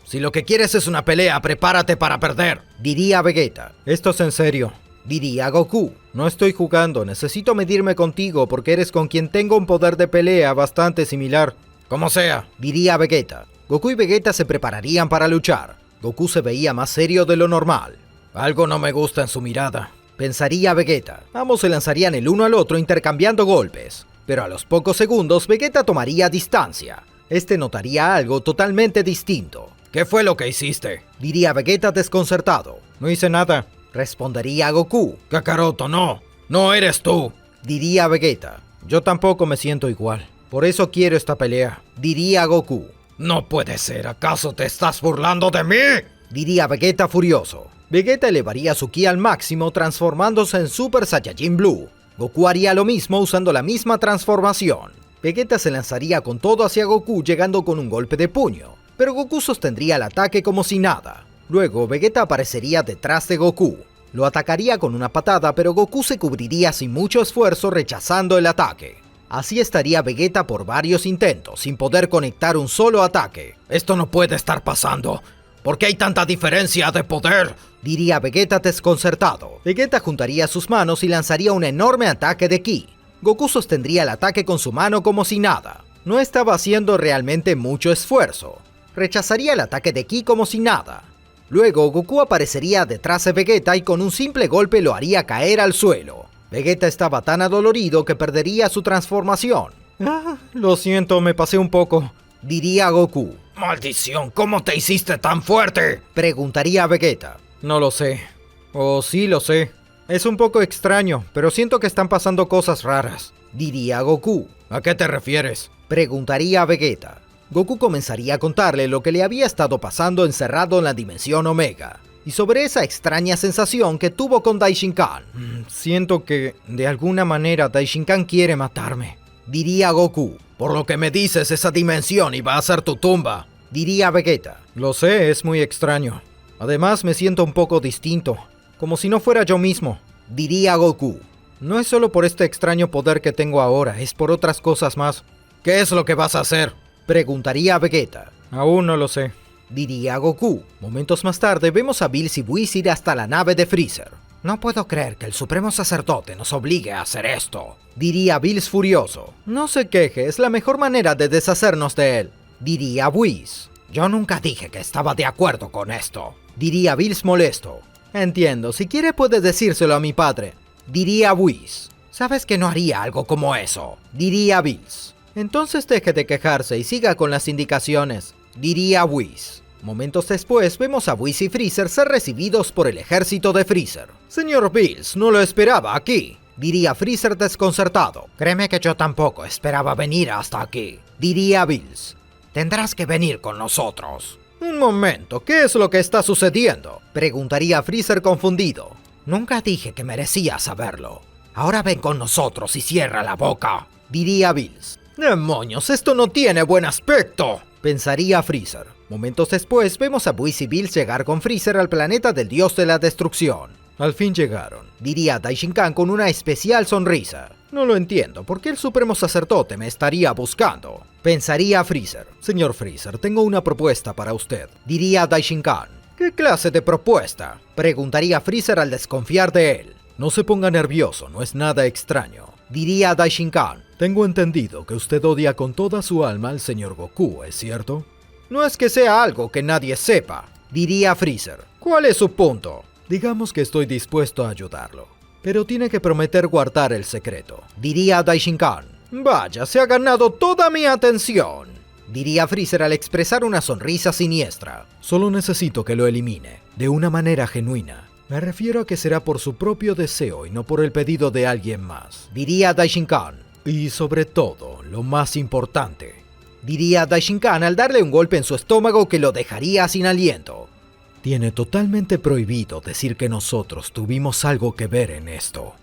Si lo que quieres es una pelea, prepárate para perder, diría Vegeta. Esto es en serio, diría Goku. No estoy jugando, necesito medirme contigo porque eres con quien tengo un poder de pelea bastante similar. Como sea, diría Vegeta. Goku y Vegeta se prepararían para luchar. Goku se veía más serio de lo normal. Algo no me gusta en su mirada, pensaría Vegeta. Ambos se lanzarían el uno al otro intercambiando golpes. Pero a los pocos segundos Vegeta tomaría distancia. Este notaría algo totalmente distinto. ¿Qué fue lo que hiciste?, diría Vegeta desconcertado. No hice nada, respondería Goku. Kakaroto, no. No eres tú, diría Vegeta. Yo tampoco me siento igual. Por eso quiero esta pelea, diría Goku. No puede ser, ¿acaso te estás burlando de mí?, diría Vegeta furioso. Vegeta elevaría su ki al máximo transformándose en Super Saiyajin Blue. Goku haría lo mismo usando la misma transformación. Vegeta se lanzaría con todo hacia Goku llegando con un golpe de puño, pero Goku sostendría el ataque como si nada. Luego Vegeta aparecería detrás de Goku. Lo atacaría con una patada, pero Goku se cubriría sin mucho esfuerzo rechazando el ataque. Así estaría Vegeta por varios intentos sin poder conectar un solo ataque. Esto no puede estar pasando. ¿Por qué hay tanta diferencia de poder?, diría Vegeta desconcertado. Vegeta juntaría sus manos y lanzaría un enorme ataque de ki. Goku sostendría el ataque con su mano como si nada. No estaba haciendo realmente mucho esfuerzo. Rechazaría el ataque de ki como si nada. Luego Goku aparecería detrás de Vegeta y con un simple golpe lo haría caer al suelo. Vegeta estaba tan adolorido que perdería su transformación. Lo siento, me pasé un poco, diría Goku. ¡Maldición! ¿Cómo te hiciste tan fuerte?, preguntaría Vegeta. No lo sé. O sí lo sé. Es un poco extraño, pero siento que están pasando cosas raras, diría Goku. ¿A qué te refieres?, preguntaría Vegeta. Goku comenzaría a contarle lo que le había estado pasando encerrado en la dimensión Omega, y sobre esa extraña sensación que tuvo con Daishinkan. Siento que, de alguna manera, Daishinkan quiere matarme, diría Goku. Por lo que me dices, esa dimensión iba a ser tu tumba, diría Vegeta. Lo sé, es muy extraño. Además, me siento un poco distinto, como si no fuera yo mismo, diría Goku. No es solo por este extraño poder que tengo ahora, es por otras cosas más. ¿Qué es lo que vas a hacer?, preguntaría Vegeta. Aún no lo sé, diría Goku. Momentos más tarde vemos a Bills y Whis ir hasta la nave de Freezer. No puedo creer que el Supremo Sacerdote nos obligue a hacer esto, diría Bills furioso. No se queje, es la mejor manera de deshacernos de él, diría Whis. Yo nunca dije que estaba de acuerdo con esto, diría Bills molesto. Entiendo, si quiere puede decírselo a mi padre, diría Whis. Sabes que no haría algo como eso, diría Bills. Entonces deje de quejarse y siga con las indicaciones, diría Whis. Momentos después vemos a Whis y Freezer ser recibidos por el ejército de Freezer. Señor Bills, no lo esperaba aquí, diría Freezer desconcertado. Créeme que yo tampoco esperaba venir hasta aquí, diría Bills. Tendrás que venir con nosotros. Un momento, ¿qué es lo que está sucediendo?, preguntaría Freezer confundido. Nunca dije que merecía saberlo. Ahora ven con nosotros y cierra la boca, diría Bills. ¡Demonios! ¡Esto no tiene buen aspecto!, pensaría Freezer. Momentos después vemos a Whis y Bills llegar con Freezer al planeta del dios de la destrucción. Al fin llegaron, diría Daishinkan con una especial sonrisa. No lo entiendo, ¿por qué el Supremo Sacerdote me estaría buscando?, pensaría Freezer. Señor Freezer, tengo una propuesta para usted, diría Daishinkan. ¿Qué clase de propuesta?, preguntaría Freezer al desconfiar de él. No se ponga nervioso, no es nada extraño, diría Daishinkan. Tengo entendido que usted odia con toda su alma al señor Goku, ¿es cierto? No es que sea algo que nadie sepa, diría Freezer. ¿Cuál es su punto? Digamos que estoy dispuesto a ayudarlo, pero tiene que prometer guardar el secreto, diría Daishinkan. Vaya, se ha ganado toda mi atención, diría Freezer al expresar una sonrisa siniestra. Solo necesito que lo elimine, de una manera genuina. Me refiero a que será por su propio deseo y no por el pedido de alguien más, diría Daishinkan. Y sobre todo, lo más importante, diría Daishinkan al darle un golpe en su estómago que lo dejaría sin aliento. Tiene totalmente prohibido decir que nosotros tuvimos algo que ver en esto.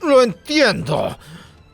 ¡Lo entiendo!,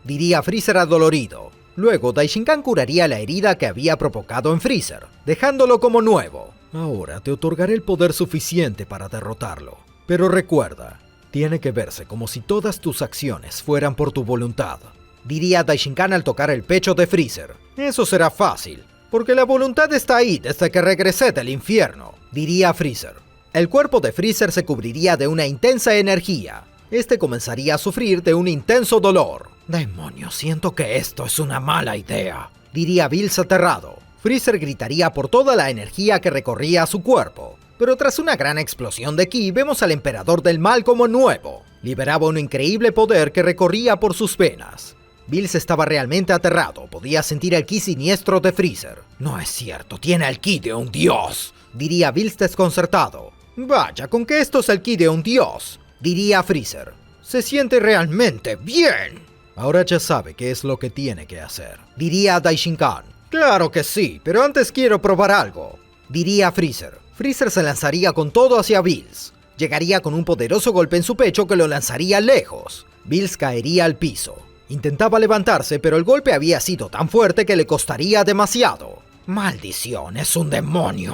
diría Freezer adolorido. Luego Daishinkan curaría la herida que había provocado en Freezer, dejándolo como nuevo. Ahora te otorgaré el poder suficiente para derrotarlo. Pero recuerda, tiene que verse como si todas tus acciones fueran por tu voluntad, diría Daishinkan al tocar el pecho de Freezer. Eso será fácil, porque la voluntad está ahí desde que regresé del infierno, diría Freezer. El cuerpo de Freezer se cubriría de una intensa energía. Este comenzaría a sufrir de un intenso dolor. «Demonios, siento que esto es una mala idea», diría Bills aterrado. Freezer gritaría por toda la energía que recorría su cuerpo. Pero tras una gran explosión de ki, vemos al Emperador del Mal como nuevo. Liberaba un increíble poder que recorría por sus venas. Bills estaba realmente aterrado, podía sentir el ki siniestro de Freezer. «No es cierto, tiene el ki de un dios», diría Bills desconcertado. «Vaya, con que esto es el ki de un dios», diría Freezer. «Se siente realmente bien». «Ahora ya sabe qué es lo que tiene que hacer», diría Daishinkan. «Claro que sí, pero antes quiero probar algo», diría Freezer. Freezer se lanzaría con todo hacia Bills. Llegaría con un poderoso golpe en su pecho que lo lanzaría lejos. Bills caería al piso. Intentaba levantarse, pero el golpe había sido tan fuerte que le costaría demasiado. «Maldición, es un demonio»,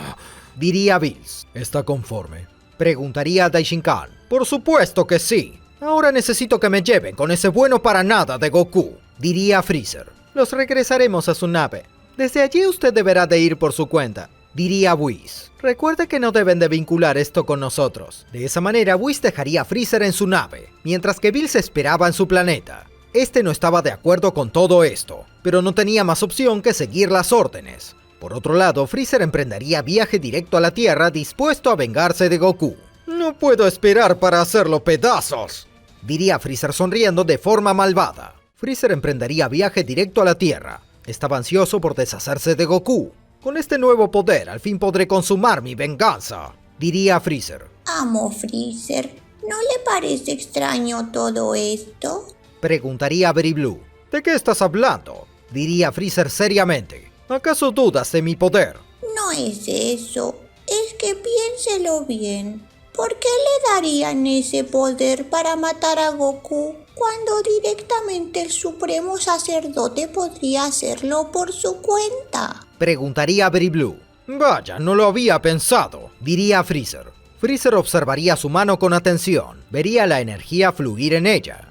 diría Bills. «¿Está conforme?», preguntaría Daishinkan. «Por supuesto que sí. Ahora necesito que me lleven con ese bueno para nada de Goku», diría Freezer. «Los regresaremos a su nave. Desde allí usted deberá de ir por su cuenta», diría Whis. «Recuerde que no deben de vincular esto con nosotros». De esa manera, Whis dejaría a Freezer en su nave, mientras que Bills esperaba en su planeta. Este no estaba de acuerdo con todo esto, pero no tenía más opción que seguir las órdenes. Por otro lado, Freezer emprendería viaje directo a la Tierra dispuesto a vengarse de Goku. «No puedo esperar para hacerlo pedazos», diría Freezer sonriendo de forma malvada. Freezer emprendería viaje directo a la Tierra. Estaba ansioso por deshacerse de Goku. «Con este nuevo poder, al fin podré consumar mi venganza», diría Freezer. Amo Freezer, ¿no le parece extraño todo esto? Preguntaría Berry Blue. «¿De qué estás hablando?», diría Freezer seriamente. «¿Acaso dudas de mi poder?». No es eso, es que piénselo bien. ¿Por qué le darían ese poder para matar a Goku cuando directamente el Supremo Sacerdote podría hacerlo por su cuenta? Preguntaría Berry Blue. «Vaya, no lo había pensado», diría Freezer. Freezer observaría su mano con atención, vería la energía fluir en ella.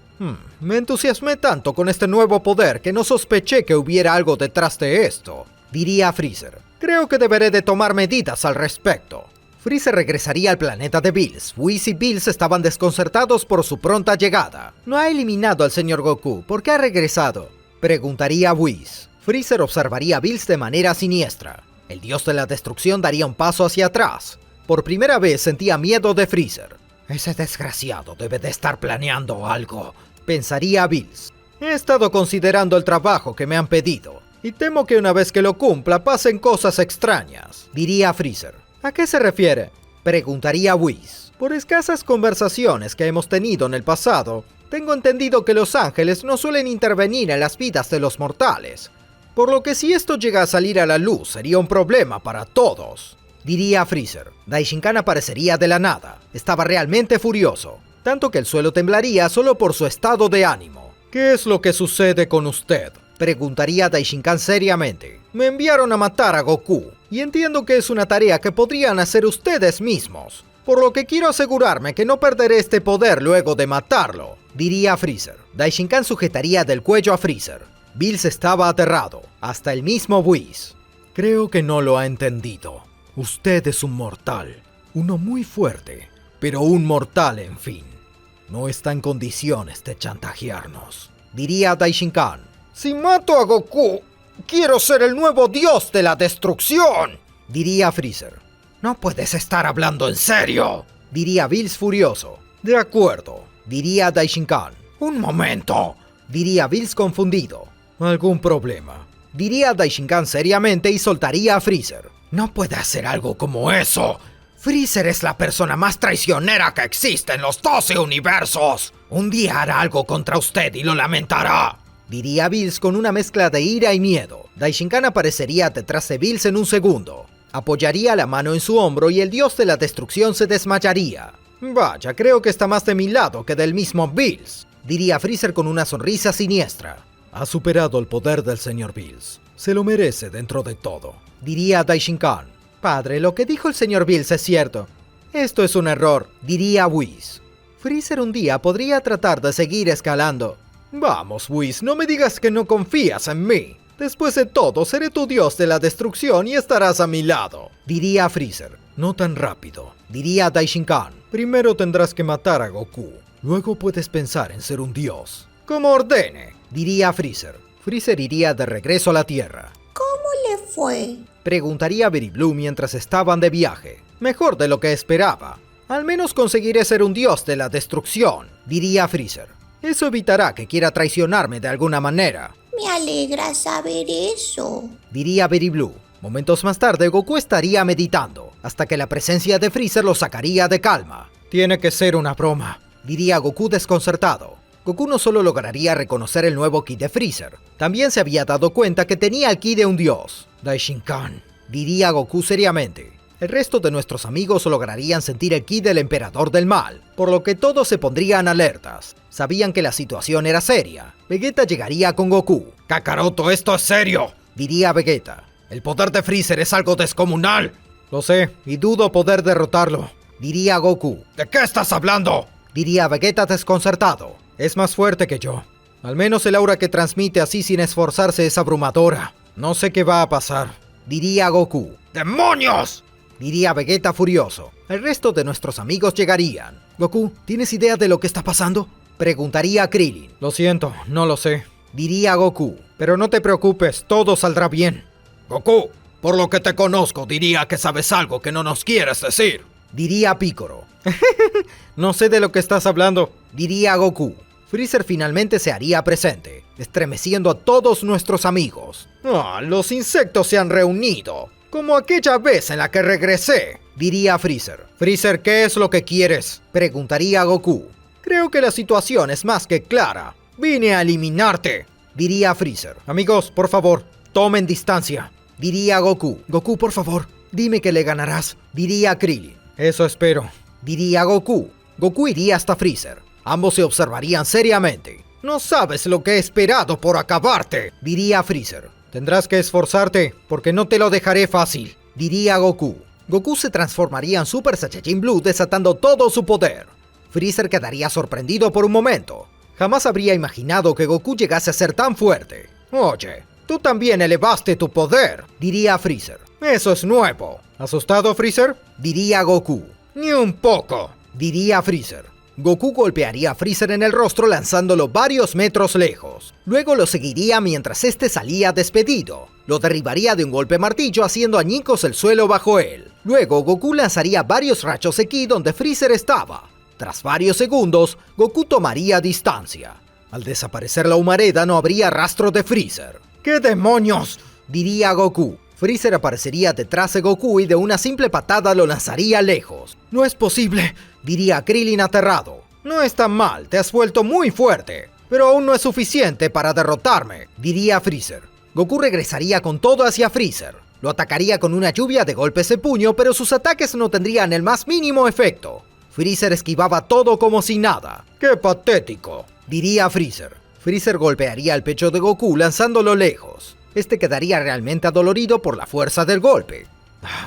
Me entusiasmé tanto con este nuevo poder que no sospeché que hubiera algo detrás de esto», diría Freezer. «Creo que deberé de tomar medidas al respecto». Freezer regresaría al planeta de Bills. Whis y Bills estaban desconcertados por su pronta llegada. «No ha eliminado al señor Goku, ¿por qué ha regresado?», preguntaría Whis. Freezer observaría a Bills de manera siniestra. El dios de la destrucción daría un paso hacia atrás. Por primera vez sentía miedo de Freezer. «Ese desgraciado debe de estar planeando algo», pensaría Bills. «He estado considerando el trabajo que me han pedido, y temo que una vez que lo cumpla pasen cosas extrañas», diría Freezer. «¿A qué se refiere?», preguntaría Whis. «Por escasas conversaciones que hemos tenido en el pasado, tengo entendido que los ángeles no suelen intervenir en las vidas de los mortales, por lo que si esto llega a salir a la luz sería un problema para todos», diría Freezer. Daishinkan aparecería de la nada. Estaba realmente furioso, tanto que el suelo temblaría solo por su estado de ánimo. «¿Qué es lo que sucede con usted?», preguntaría Daishinkan seriamente. «Me enviaron a matar a Goku, y entiendo que es una tarea que podrían hacer ustedes mismos, por lo que quiero asegurarme que no perderé este poder luego de matarlo», diría Freezer. Daishinkan sujetaría del cuello a Freezer. Bills estaba aterrado, hasta el mismo Whis. «Creo que no lo ha entendido. Usted es un mortal, uno muy fuerte, pero un mortal en fin. No está en condiciones de chantajearnos», diría Daishinkan. «Si mato a Goku, quiero ser el nuevo dios de la destrucción», diría Freezer. «No puedes estar hablando en serio», diría Bills furioso. «De acuerdo», diría Daishinkan. «Un momento», diría Bills confundido. «¿Algún problema?», diría Daishinkan seriamente y soltaría a Freezer. «No puede hacer algo como eso. Freezer es la persona más traicionera que existe en los 12 universos. Un día hará algo contra usted y lo lamentará», diría Bills con una mezcla de ira y miedo. Daishinkan aparecería detrás de Bills en un segundo. Apoyaría la mano en su hombro y el dios de la destrucción se desmayaría. «Vaya, creo que está más de mi lado que del mismo Bills», diría Freezer con una sonrisa siniestra. «Ha superado el poder del señor Bills. Se lo merece dentro de todo», diría Daishinkan. «Padre, lo que dijo el señor Bills es cierto. Esto es un error», diría Whis. «Freezer un día podría tratar de seguir escalando». «Vamos, Whis, no me digas que no confías en mí. Después de todo, seré tu dios de la destrucción y estarás a mi lado», diría Freezer. No tan rápido, diría Daishinkan. Primero tendrás que matar a Goku. Luego puedes pensar en ser un dios. Como ordene, diría Freezer. Freezer iría de regreso a la Tierra. ¿Cómo le fue? Preguntaría Betty Blue mientras estaban de viaje. Mejor de lo que esperaba. Al menos conseguiré ser un dios de la destrucción, diría Freezer. Eso evitará que quiera traicionarme de alguna manera. Me alegra saber eso, diría Betty Blue. Momentos más tarde, Goku estaría meditando, hasta que la presencia de Freezer lo sacaría de calma. Tiene que ser una broma, diría Goku desconcertado. Goku no solo lograría reconocer el nuevo ki de Freezer, también se había dado cuenta que tenía el ki de un dios. Daishinkan, diría Goku seriamente. El resto de nuestros amigos lograrían sentir el ki del Emperador del Mal, por lo que todos se pondrían alertas. Sabían que la situación era seria. Vegeta llegaría con Goku. «Kakaroto, esto es serio», diría Vegeta. «El poder de Freezer es algo descomunal». «Lo sé, y dudo poder derrotarlo», diría Goku. «¿De qué estás hablando?», diría Vegeta desconcertado. «Es más fuerte que yo. Al menos el aura que transmite así sin esforzarse es abrumadora. No sé qué va a pasar», diría Goku. «¡Demonios!», diría Vegeta furioso. El resto de nuestros amigos llegarían. «Goku, ¿tienes idea de lo que está pasando?», preguntaría Krillin. «Lo siento, no lo sé», diría Goku. «Pero no te preocupes, todo saldrá bien». «Goku, por lo que te conozco, diría que sabes algo que no nos quieres decir», diría Piccolo. «No sé de lo que estás hablando», diría Goku. Freezer finalmente se haría presente, estremeciendo a todos nuestros amigos. «Ah, los insectos se han reunido, como aquella vez en la que regresé», diría Freezer. «Freezer, ¿qué es lo que quieres?», preguntaría Goku. «Creo que la situación es más que clara. Vine a eliminarte», diría Freezer. «Amigos, por favor, tomen distancia», diría Goku. «Goku, por favor, dime que le ganarás», diría Krillin. «Eso espero», diría Goku. Goku iría hasta Freezer. Ambos se observarían seriamente. «No sabes lo que he esperado por acabarte», diría Freezer. «Tendrás que esforzarte, porque no te lo dejaré fácil», diría Goku. Goku se transformaría en Super Saiyajin Blue desatando todo su poder. Freezer quedaría sorprendido por un momento. Jamás habría imaginado que Goku llegase a ser tan fuerte. «Oye, tú también elevaste tu poder», diría Freezer. «Eso es nuevo». «¿Asustado, Freezer?», diría Goku. «Ni un poco», diría Freezer. Goku golpearía a Freezer en el rostro lanzándolo varios metros lejos. Luego lo seguiría mientras este salía despedido. Lo derribaría de un golpe martillo haciendo añicos el suelo bajo él. Luego Goku lanzaría varios rayos de ki donde Freezer estaba. Tras varios segundos, Goku tomaría distancia. Al desaparecer la humareda no habría rastro de Freezer. «¿Qué demonios?», diría Goku. Freezer aparecería detrás de Goku y de una simple patada lo lanzaría lejos. «No es posible», diría Krillin aterrado. «No es tan mal, te has vuelto muy fuerte, pero aún no es suficiente para derrotarme», diría Freezer. Goku regresaría con todo hacia Freezer. Lo atacaría con una lluvia de golpes de puño, pero sus ataques no tendrían el más mínimo efecto. Freezer esquivaba todo como si nada. «¡Qué patético!», diría Freezer. Freezer golpearía el pecho de Goku lanzándolo lejos. Este quedaría realmente adolorido por la fuerza del golpe.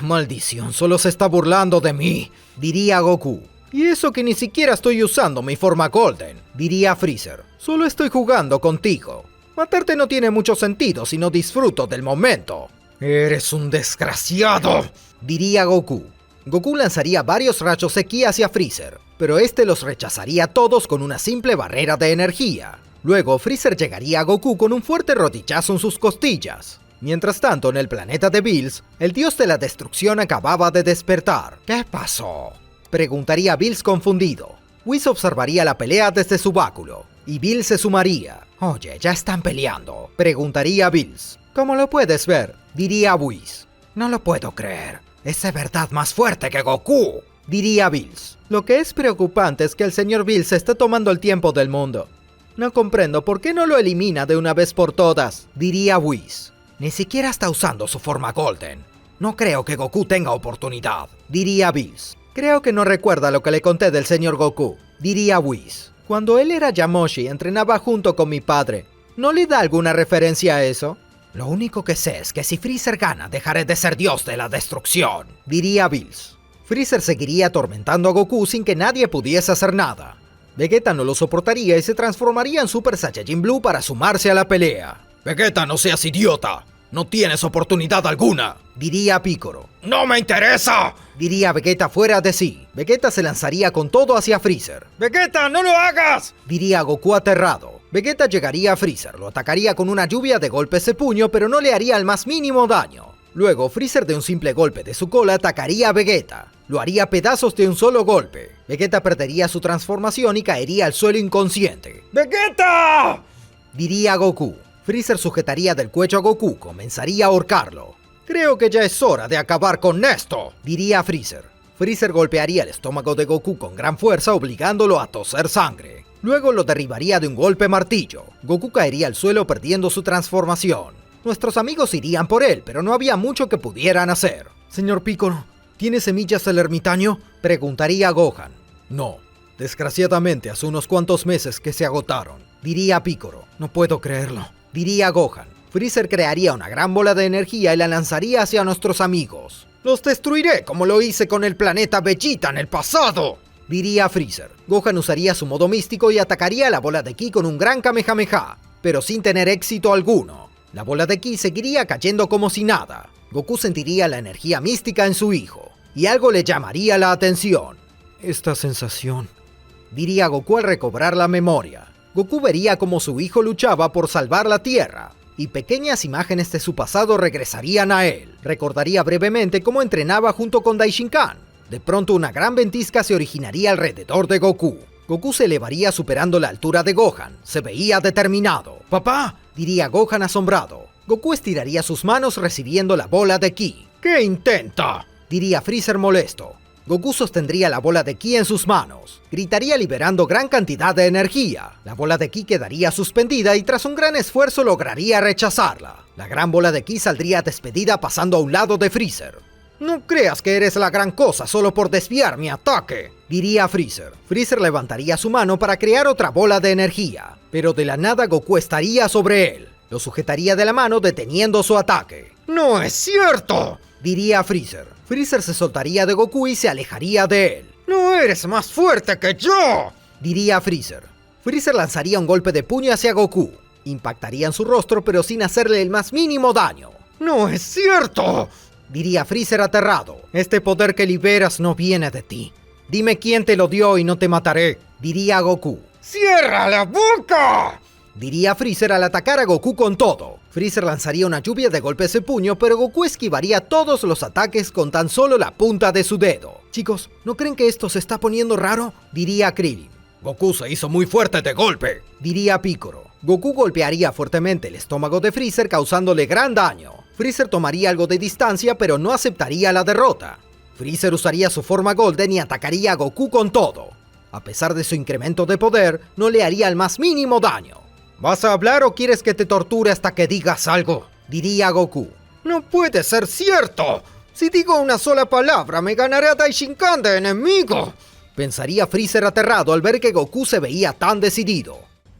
«Maldición, solo se está burlando de mí», diría Goku. «Y eso que ni siquiera estoy usando mi forma Golden», diría Freezer. «Solo estoy jugando contigo. Matarte no tiene mucho sentido si no disfruto del momento». «Eres un desgraciado», diría Goku. Goku lanzaría varios rayos de ki hacia Freezer, pero este los rechazaría todos con una simple barrera de energía. Luego Freezer llegaría a Goku con un fuerte rodillazo en sus costillas. Mientras tanto, en el planeta de Bills, el dios de la destrucción acababa de despertar. «¿Qué pasó?», preguntaría Bills confundido. Whis observaría la pelea desde su báculo, y Bills se sumaría. «Oye, ya están peleando», preguntaría Bills. «¿Cómo lo puedes ver?», diría Whis. «No lo puedo creer. Es de verdad más fuerte que Goku», diría Bills. «Lo que es preocupante es que el señor Bills está tomando el tiempo del mundo. No comprendo por qué no lo elimina de una vez por todas», diría Whis. «Ni siquiera está usando su forma Golden. No creo que Goku tenga oportunidad», diría Bills. «Creo que no recuerda lo que le conté del señor Goku», diría Whis. «Cuando él era Yamoshi, entrenaba junto con mi padre. ¿No le da alguna referencia a eso?». «Lo único que sé es que si Freezer gana, dejaré de ser dios de la destrucción», diría Bills. Freezer seguiría atormentando a Goku sin que nadie pudiese hacer nada. Vegeta no lo soportaría y se transformaría en Super Saiyajin Blue para sumarse a la pelea. «Vegeta, no seas idiota», No tienes oportunidad alguna, diría Piccolo. ¡No me interesa!, diría Vegeta fuera de sí. Vegeta se lanzaría con todo hacia Freezer. ¡Vegeta, no lo hagas!, diría Goku aterrado. Vegeta llegaría a Freezer, lo atacaría con una lluvia de golpes de puño, pero no le haría el más mínimo daño. Luego, Freezer de un simple golpe de su cola atacaría a Vegeta. Lo haría pedazos de un solo golpe. Vegeta perdería su transformación y caería al suelo inconsciente. ¡Vegeta!, diría Goku. Freezer sujetaría del cuello a Goku, comenzaría a ahorcarlo. Creo que ya es hora de acabar con esto, diría Freezer. Freezer golpearía el estómago de Goku con gran fuerza, obligándolo a toser sangre. Luego lo derribaría de un golpe martillo. Goku caería al suelo perdiendo su transformación. Nuestros amigos irían por él, pero no había mucho que pudieran hacer. Señor Piccolo, ¿tiene semillas el ermitaño?, preguntaría Gohan. No, desgraciadamente hace unos cuantos meses que se agotaron, diría Piccolo. No puedo creerlo, diría Gohan. Freezer crearía una gran bola de energía y la lanzaría hacia nuestros amigos. ¡Los destruiré como lo hice con el planeta Vegeta en el pasado!, diría Freezer. Gohan usaría su modo místico y atacaría la bola de ki con un gran Kamehameha, pero sin tener éxito alguno. La bola de ki seguiría cayendo como si nada. Goku sentiría la energía mística en su hijo, y algo le llamaría la atención. Esta sensación, diría Goku al recobrar la memoria. Goku vería cómo su hijo luchaba por salvar la Tierra, y pequeñas imágenes de su pasado regresarían a él. Recordaría brevemente cómo entrenaba junto con Daishinkan. De pronto una gran ventisca se originaría alrededor de Goku. Goku se elevaría superando la altura de Gohan. Se veía determinado. ¡Papá!, diría Gohan asombrado. Goku estiraría sus manos recibiendo la bola de ki. ¿Qué intenta?, diría Freezer molesto. Goku sostendría la bola de ki en sus manos. Gritaría liberando gran cantidad de energía. La bola de ki quedaría suspendida y tras un gran esfuerzo lograría rechazarla. La gran bola de ki saldría despedida pasando a un lado de Freezer. No creas que eres la gran cosa solo por desviar mi ataque, diría Freezer. Freezer levantaría su mano para crear otra bola de energía, pero de la nada Goku estaría sobre él. Lo sujetaría de la mano deteniendo su ataque. ¡No es cierto!, diría Freezer. Freezer se soltaría de Goku y se alejaría de él. ¡No eres más fuerte que yo!, diría Freezer. Freezer lanzaría un golpe de puño hacia Goku. Impactaría en su rostro pero sin hacerle el más mínimo daño. ¡No es cierto!, diría Freezer aterrado. Este poder que liberas no viene de ti. Dime quién te lo dio y no te mataré, diría Goku. ¡Cierra la boca!, diría Freezer al atacar a Goku con todo. Freezer lanzaría una lluvia de golpes de puño, pero Goku esquivaría todos los ataques con tan solo la punta de su dedo. Chicos, ¿no creen que esto se está poniendo raro?, diría Krillin. Goku se hizo muy fuerte de golpe, diría Piccolo. Goku golpearía fuertemente el estómago de Freezer causándole gran daño. Freezer tomaría algo de distancia pero no aceptaría la derrota. Freezer usaría su forma Golden y atacaría a Goku con todo. A pesar de su incremento de poder, no le haría el más mínimo daño. ¿Vas a hablar o quieres que te torture hasta que digas algo?, diría Goku. ¡No puede ser cierto! Si digo una sola palabra, me ganaré a Daishinkan de enemigo, pensaría Freezer aterrado al ver que Goku se veía tan decidido.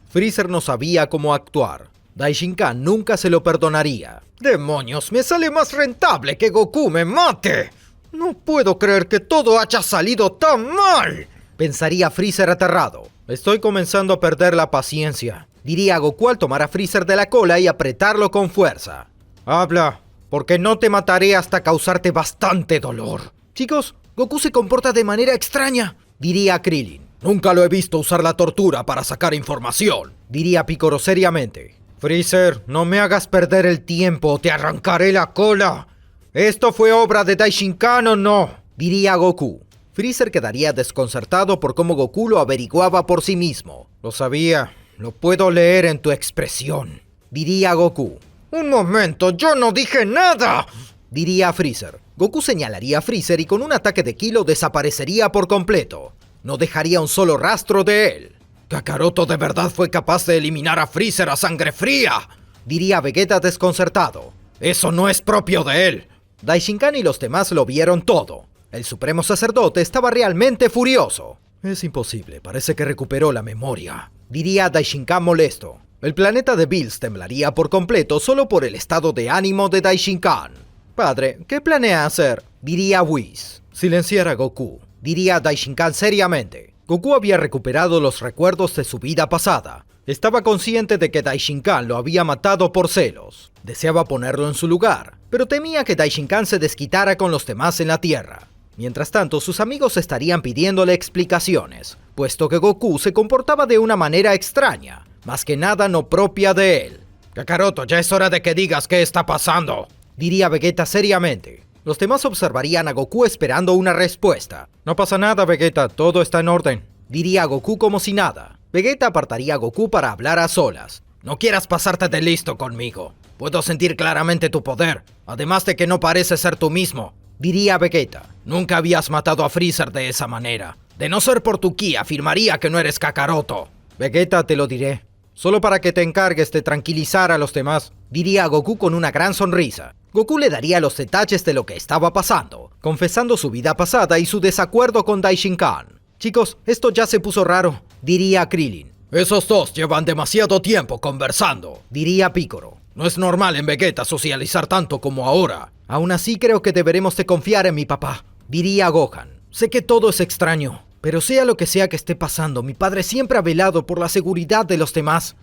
Freezer no sabía cómo actuar. Daishinkan nunca se lo perdonaría. ¡Demonios! ¡Me sale más rentable que Goku me mate! ¡No puedo creer que todo haya salido tan mal!, pensaría Freezer aterrado. Estoy comenzando a perder la paciencia, diría Goku al tomar a Freezer de la cola y apretarlo con fuerza. Habla, porque no te mataré hasta causarte bastante dolor. Chicos, Goku se comporta de manera extraña, diría Krillin. Nunca lo he visto usar la tortura para sacar información, diría Piccolo seriamente. Freezer, no me hagas perder el tiempo, te arrancaré la cola. ¿Esto fue obra de Daishinkan o no?, diría Goku. Freezer quedaría desconcertado por cómo Goku lo averiguaba por sí mismo. Lo sabía, lo puedo leer en tu expresión, diría Goku. Un momento, yo no dije nada, diría Freezer. Goku señalaría a Freezer y con un ataque de ki lo desaparecería por completo. No dejaría un solo rastro de él. ¿Kakaroto de verdad fue capaz de eliminar a Freezer a sangre fría?, diría Vegeta desconcertado. Eso no es propio de él. Daishinkan y los demás lo vieron todo. El supremo sacerdote estaba realmente furioso. Es imposible, parece que recuperó la memoria, diría Daishinkan molesto. El planeta de Bills temblaría por completo solo por el estado de ánimo de Daishinkan. Padre, ¿qué planea hacer?, diría Whis. Silenciar a Goku, diría Daishinkan seriamente. Goku había recuperado los recuerdos de su vida pasada. Estaba consciente de que Daishinkan lo había matado por celos. Deseaba ponerlo en su lugar, pero temía que Daishinkan se desquitara con los demás en la Tierra. Mientras tanto, sus amigos estarían pidiéndole explicaciones, puesto que Goku se comportaba de una manera extraña, más que nada no propia de él. «Kakaroto, ya es hora de que digas qué está pasando», diría Vegeta seriamente. Los demás observarían a Goku esperando una respuesta. «No pasa nada, Vegeta, todo está en orden», diría Goku como si nada. Vegeta apartaría a Goku para hablar a solas. «No quieras pasarte de listo conmigo. Puedo sentir claramente tu poder, además de que no pareces ser tú mismo», diría Vegeta. «Nunca habías matado a Freezer de esa manera. De no ser por tu ki, afirmaría que no eres Kakaroto». «Vegeta, te lo diré. Solo para que te encargues de tranquilizar a los demás», diría Goku con una gran sonrisa. Goku le daría los detalles de lo que estaba pasando, confesando su vida pasada y su desacuerdo con Daishinkan. «Chicos, esto ya se puso raro», diría Krillin. «Esos dos llevan demasiado tiempo conversando», diría Piccolo. «No es normal en Vegeta socializar tanto como ahora». «Aún así creo que deberemos de confiar en mi papá», diría Gohan. «Sé que todo es extraño, pero sea lo que sea que esté pasando, mi padre siempre ha velado por la seguridad de los demás».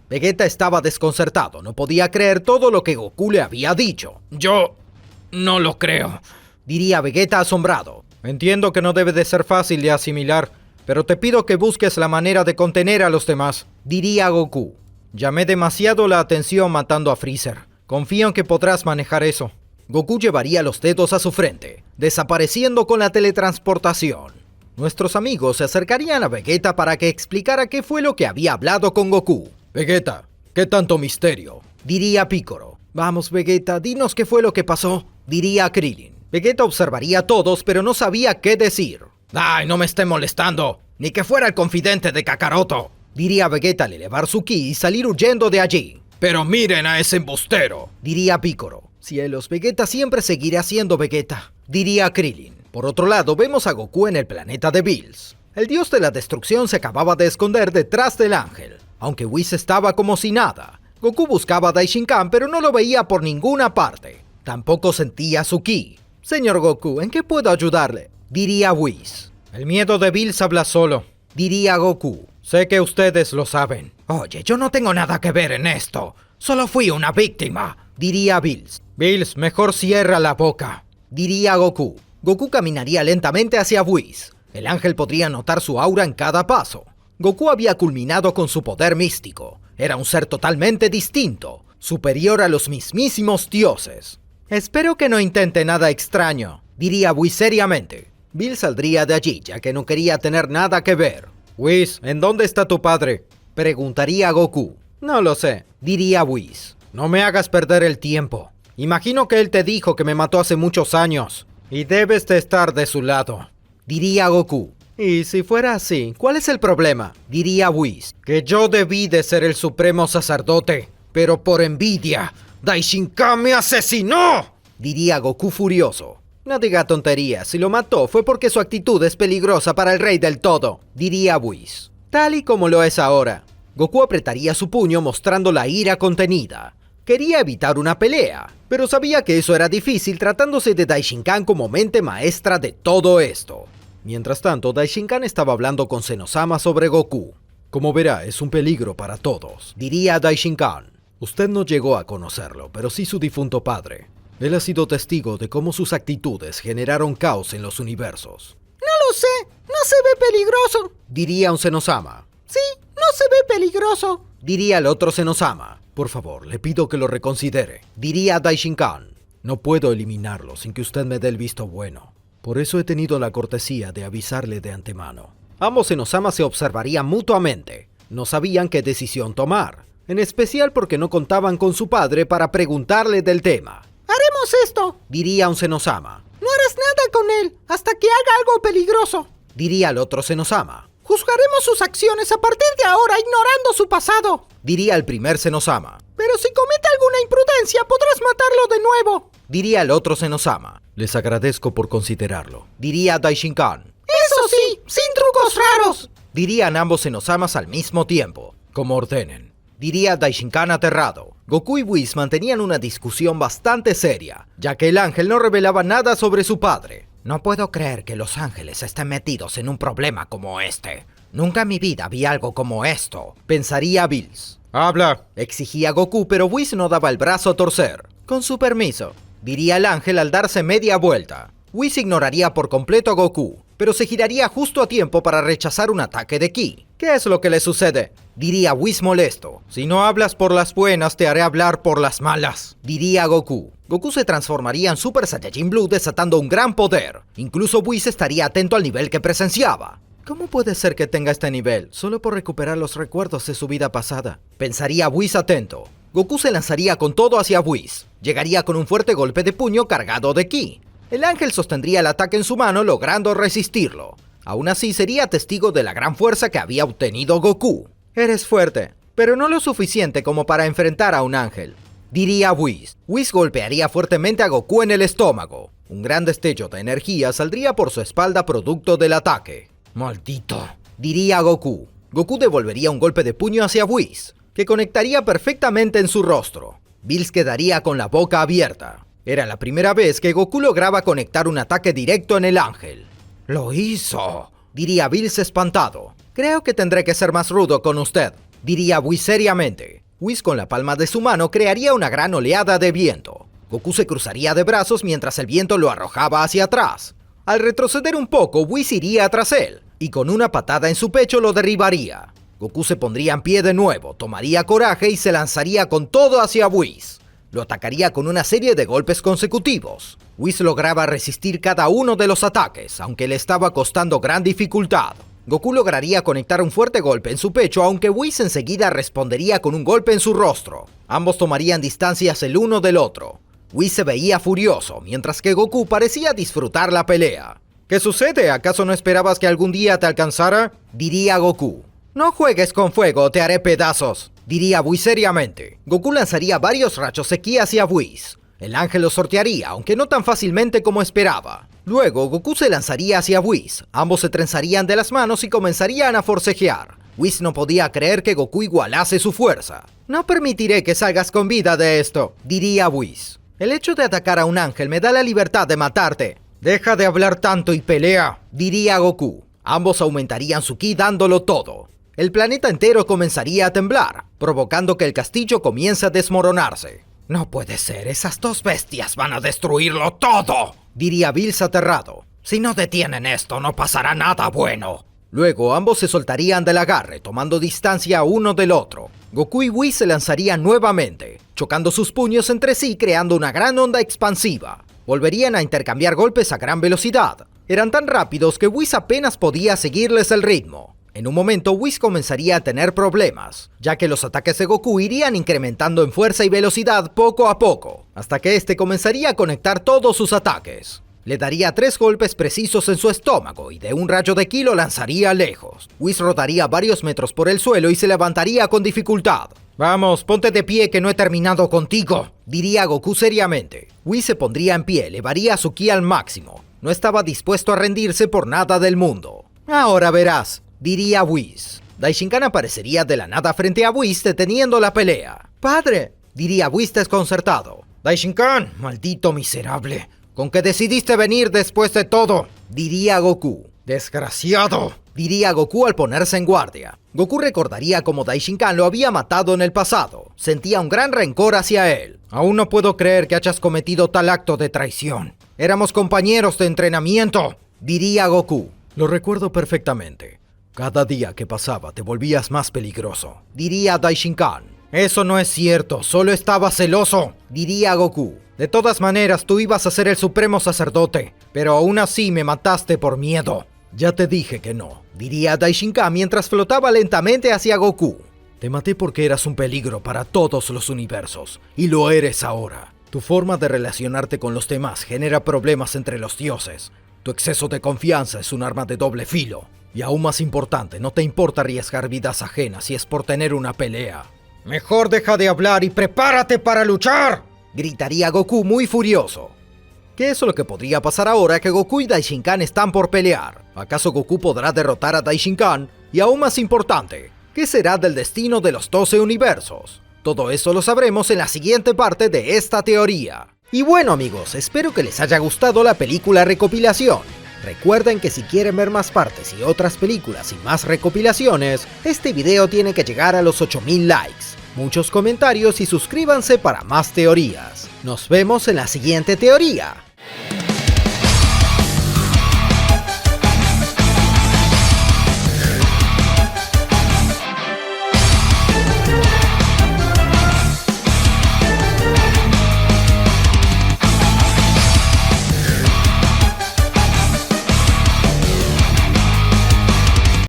Vegeta estaba desconcertado, no podía creer todo lo que Goku le había dicho. «Yo no lo creo», diría Vegeta asombrado. «Entiendo que no debe de ser fácil de asimilar, pero te pido que busques la manera de contener a los demás», diría Goku. «Llamé demasiado la atención matando a Freezer. Confío en que podrás manejar eso». Goku llevaría los dedos a su frente, desapareciendo con la teletransportación. Nuestros amigos se acercarían a Vegeta para que explicara qué fue lo que había hablado con Goku. «Vegeta, ¿qué tanto misterio?», diría Piccolo. «Vamos, Vegeta, dinos qué fue lo que pasó», diría Krillin. Vegeta observaría a todos, pero no sabía qué decir. «Ay, no me esté molestando, ni que fuera el confidente de Kakaroto», diría Vegeta al elevar su ki y salir huyendo de allí. «Pero miren a ese embustero», diría Piccolo. «Cielos, Vegeta siempre seguirá siendo Vegeta», diría Krillin. Por otro lado, vemos a Goku en el planeta de Bills. El dios de la destrucción se acababa de esconder detrás del ángel. Aunque Whis estaba como si nada. Goku buscaba a Daishinkan, pero no lo veía por ninguna parte. Tampoco sentía su ki. «Señor Goku, ¿en qué puedo ayudarle?», diría Whis. «El miedo de Bills habla solo», diría Goku. «Sé que ustedes lo saben». «Oye, yo no tengo nada que ver en esto. Solo fui una víctima», diría Bills. «Bills, mejor cierra la boca», diría Goku. Goku caminaría lentamente hacia Whis. El ángel podría notar su aura en cada paso. Goku había culminado con su poder místico. Era un ser totalmente distinto, superior a los mismísimos dioses. «Espero que no intente nada extraño», diría Whis seriamente. Bill saldría de allí, ya que no quería tener nada que ver. «Whis, ¿en dónde está tu padre?», preguntaría Goku. «No lo sé», diría Whis. «No me hagas perder el tiempo. Imagino que él te dijo que me mató hace muchos años, y debes de estar de su lado», diría Goku. «Y si fuera así, ¿cuál es el problema?», diría Whis. «Que yo debí de ser el supremo sacerdote, pero por envidia, Daishinkan me asesinó», diría Goku furioso. «No diga tonterías, si lo mató fue porque su actitud es peligrosa para el rey del todo», diría Whis. «Tal y como lo es ahora». Goku apretaría su puño mostrando la ira contenida. Quería evitar una pelea, pero sabía que eso era difícil tratándose de Daishinkan como mente maestra de todo esto. Mientras tanto, Daishinkan estaba hablando con Zenosama sobre Goku. «Como verá, es un peligro para todos», diría Daishinkan. «Usted no llegó a conocerlo, pero sí su difunto padre. Él ha sido testigo de cómo sus actitudes generaron caos en los universos». «No lo sé, no se ve peligroso», diría un Zenosama. «Sí, no se ve peligroso», diría el otro Zenosama. «Por favor, le pido que lo reconsidere», diría Daishinkan. «No puedo eliminarlo sin que usted me dé el visto bueno. Por eso he tenido la cortesía de avisarle de antemano». Ambos Zenosama se observarían mutuamente. No sabían qué decisión tomar, en especial porque no contaban con su padre para preguntarle del tema. «Haremos esto», diría un Zenosama. «No harás nada con él hasta que haga algo peligroso», diría el otro Zenosama. «Juzgaremos sus acciones a partir de ahora ignorando su pasado», diría el primer Zenosama. «Pero si comete alguna imprudencia podrás matarlo de nuevo», diría el otro Zenosama. «Les agradezco por considerarlo», diría Daishinkan. «Eso sí, sin trucos raros», dirían ambos Zenosamas al mismo tiempo. «Como ordenen», diría Daishinkan aterrado. Goku y Whis mantenían una discusión bastante seria, ya que el ángel no revelaba nada sobre su padre. «No puedo creer que los ángeles estén metidos en un problema como este», Nunca en mi vida vi algo como esto, pensaría Bills. Habla, exigía Goku, pero Whis no daba el brazo a torcer. Con su permiso, diría el ángel al darse media vuelta. Whis ignoraría por completo a Goku, pero se giraría justo a tiempo para rechazar un ataque de ki. ¿Qué es lo que le sucede? Diría Whis molesto. Si no hablas por las buenas, te haré hablar por las malas, diría Goku. Goku se transformaría en Super Saiyajin Blue desatando un gran poder. Incluso Whis estaría atento al nivel que presenciaba. ¿Cómo puede ser que tenga este nivel solo por recuperar los recuerdos de su vida pasada? Pensaría Whis atento. Goku se lanzaría con todo hacia Whis. Llegaría con un fuerte golpe de puño cargado de ki. El ángel sostendría el ataque en su mano logrando resistirlo. Aún así sería testigo de la gran fuerza que había obtenido Goku. Eres fuerte, pero no lo suficiente como para enfrentar a un ángel, diría Whis. Whis golpearía fuertemente a Goku en el estómago. Un gran destello de energía saldría por su espalda producto del ataque. Maldito, diría Goku. Goku devolvería un golpe de puño hacia Whis, que conectaría perfectamente en su rostro. Bills quedaría con la boca abierta. Era la primera vez que Goku lograba conectar un ataque directo en el ángel. ¡Lo hizo!, diría Bills espantado. Creo que tendré que ser más rudo con usted, diría Whis seriamente. Whis con la palma de su mano crearía una gran oleada de viento. Goku se cruzaría de brazos mientras el viento lo arrojaba hacia atrás. Al retroceder un poco, Whis iría tras él, y con una patada en su pecho lo derribaría. Goku se pondría en pie de nuevo, tomaría coraje y se lanzaría con todo hacia Whis. Lo atacaría con una serie de golpes consecutivos. Whis lograba resistir cada uno de los ataques, aunque le estaba costando gran dificultad. Goku lograría conectar un fuerte golpe en su pecho, aunque Whis enseguida respondería con un golpe en su rostro. Ambos tomarían distancias el uno del otro. Whis se veía furioso, mientras que Goku parecía disfrutar la pelea. ¿Qué sucede? ¿Acaso no esperabas que algún día te alcanzara?, diría Goku. No juegues con fuego, te haré pedazos, diría Whis seriamente. Goku lanzaría varios rayos de ki hacia Whis. El ángel lo sortearía, aunque no tan fácilmente como esperaba. Luego, Goku se lanzaría hacia Whis. Ambos se trenzarían de las manos y comenzarían a forcejear. Whis no podía creer que Goku igualase su fuerza. No permitiré que salgas con vida de esto, diría Whis. El hecho de atacar a un ángel me da la libertad de matarte. Deja de hablar tanto y pelea, diría Goku. Ambos aumentarían su ki dándolo todo. El planeta entero comenzaría a temblar, provocando que el castillo comience a desmoronarse. No puede ser, esas dos bestias van a destruirlo todo, diría Bills aterrado. Si no detienen esto, no pasará nada bueno. Luego ambos se soltarían del agarre, tomando distancia uno del otro. Goku y Whis se lanzarían nuevamente, chocando sus puños entre sí creando una gran onda expansiva. Volverían a intercambiar golpes a gran velocidad. Eran tan rápidos que Whis apenas podía seguirles el ritmo. En un momento Whis comenzaría a tener problemas, ya que los ataques de Goku irían incrementando en fuerza y velocidad poco a poco, hasta que este comenzaría a conectar todos sus ataques. Le daría 3 golpes precisos en su estómago y de un rayo de ki lo lanzaría lejos. Whis rodaría varios metros por el suelo y se levantaría con dificultad. Vamos, ponte de pie que no he terminado contigo, diría Goku seriamente. Whis se pondría en pie, elevaría su ki al máximo. No estaba dispuesto a rendirse por nada del mundo. Ahora verás, diría Whis. Daishinkan aparecería de la nada frente a Whis deteniendo la pelea. ¡Padre!, diría Whis desconcertado. Daishinkan, maldito miserable. ¿Con qué decidiste venir después de todo?, diría Goku. Desgraciado, diría Goku al ponerse en guardia. Goku recordaría cómo Daishinkan lo había matado en el pasado. Sentía un gran rencor hacia él. Aún no puedo creer que hayas cometido tal acto de traición. Éramos compañeros de entrenamiento, diría Goku. Lo recuerdo perfectamente. Cada día que pasaba te volvías más peligroso, diría Daishinkan. Eso no es cierto, solo estaba celoso, diría Goku. De todas maneras, tú ibas a ser el supremo sacerdote, pero aún así me mataste por miedo. Ya te dije que no, diría Daishinkan mientras flotaba lentamente hacia Goku. Te maté porque eras un peligro para todos los universos, y lo eres ahora. Tu forma de relacionarte con los demás genera problemas entre los dioses. Tu exceso de confianza es un arma de doble filo. Y aún más importante, no te importa arriesgar vidas ajenas si es por tener una pelea. Mejor deja de hablar y prepárate para luchar, gritaría Goku muy furioso. ¿Qué es lo que podría pasar ahora que Goku y Daishinkan están por pelear? ¿Acaso Goku podrá derrotar a Daishinkan? Y aún más importante, ¿qué será del destino de los 12 universos? Todo eso lo sabremos en la siguiente parte de esta teoría. Y bueno amigos, espero que les haya gustado la película recopilación. Recuerden que si quieren ver más partes y otras películas y más recopilaciones, este video tiene que llegar a los 8000 likes, muchos comentarios y suscríbanse para más teorías. Nos vemos en la siguiente teoría.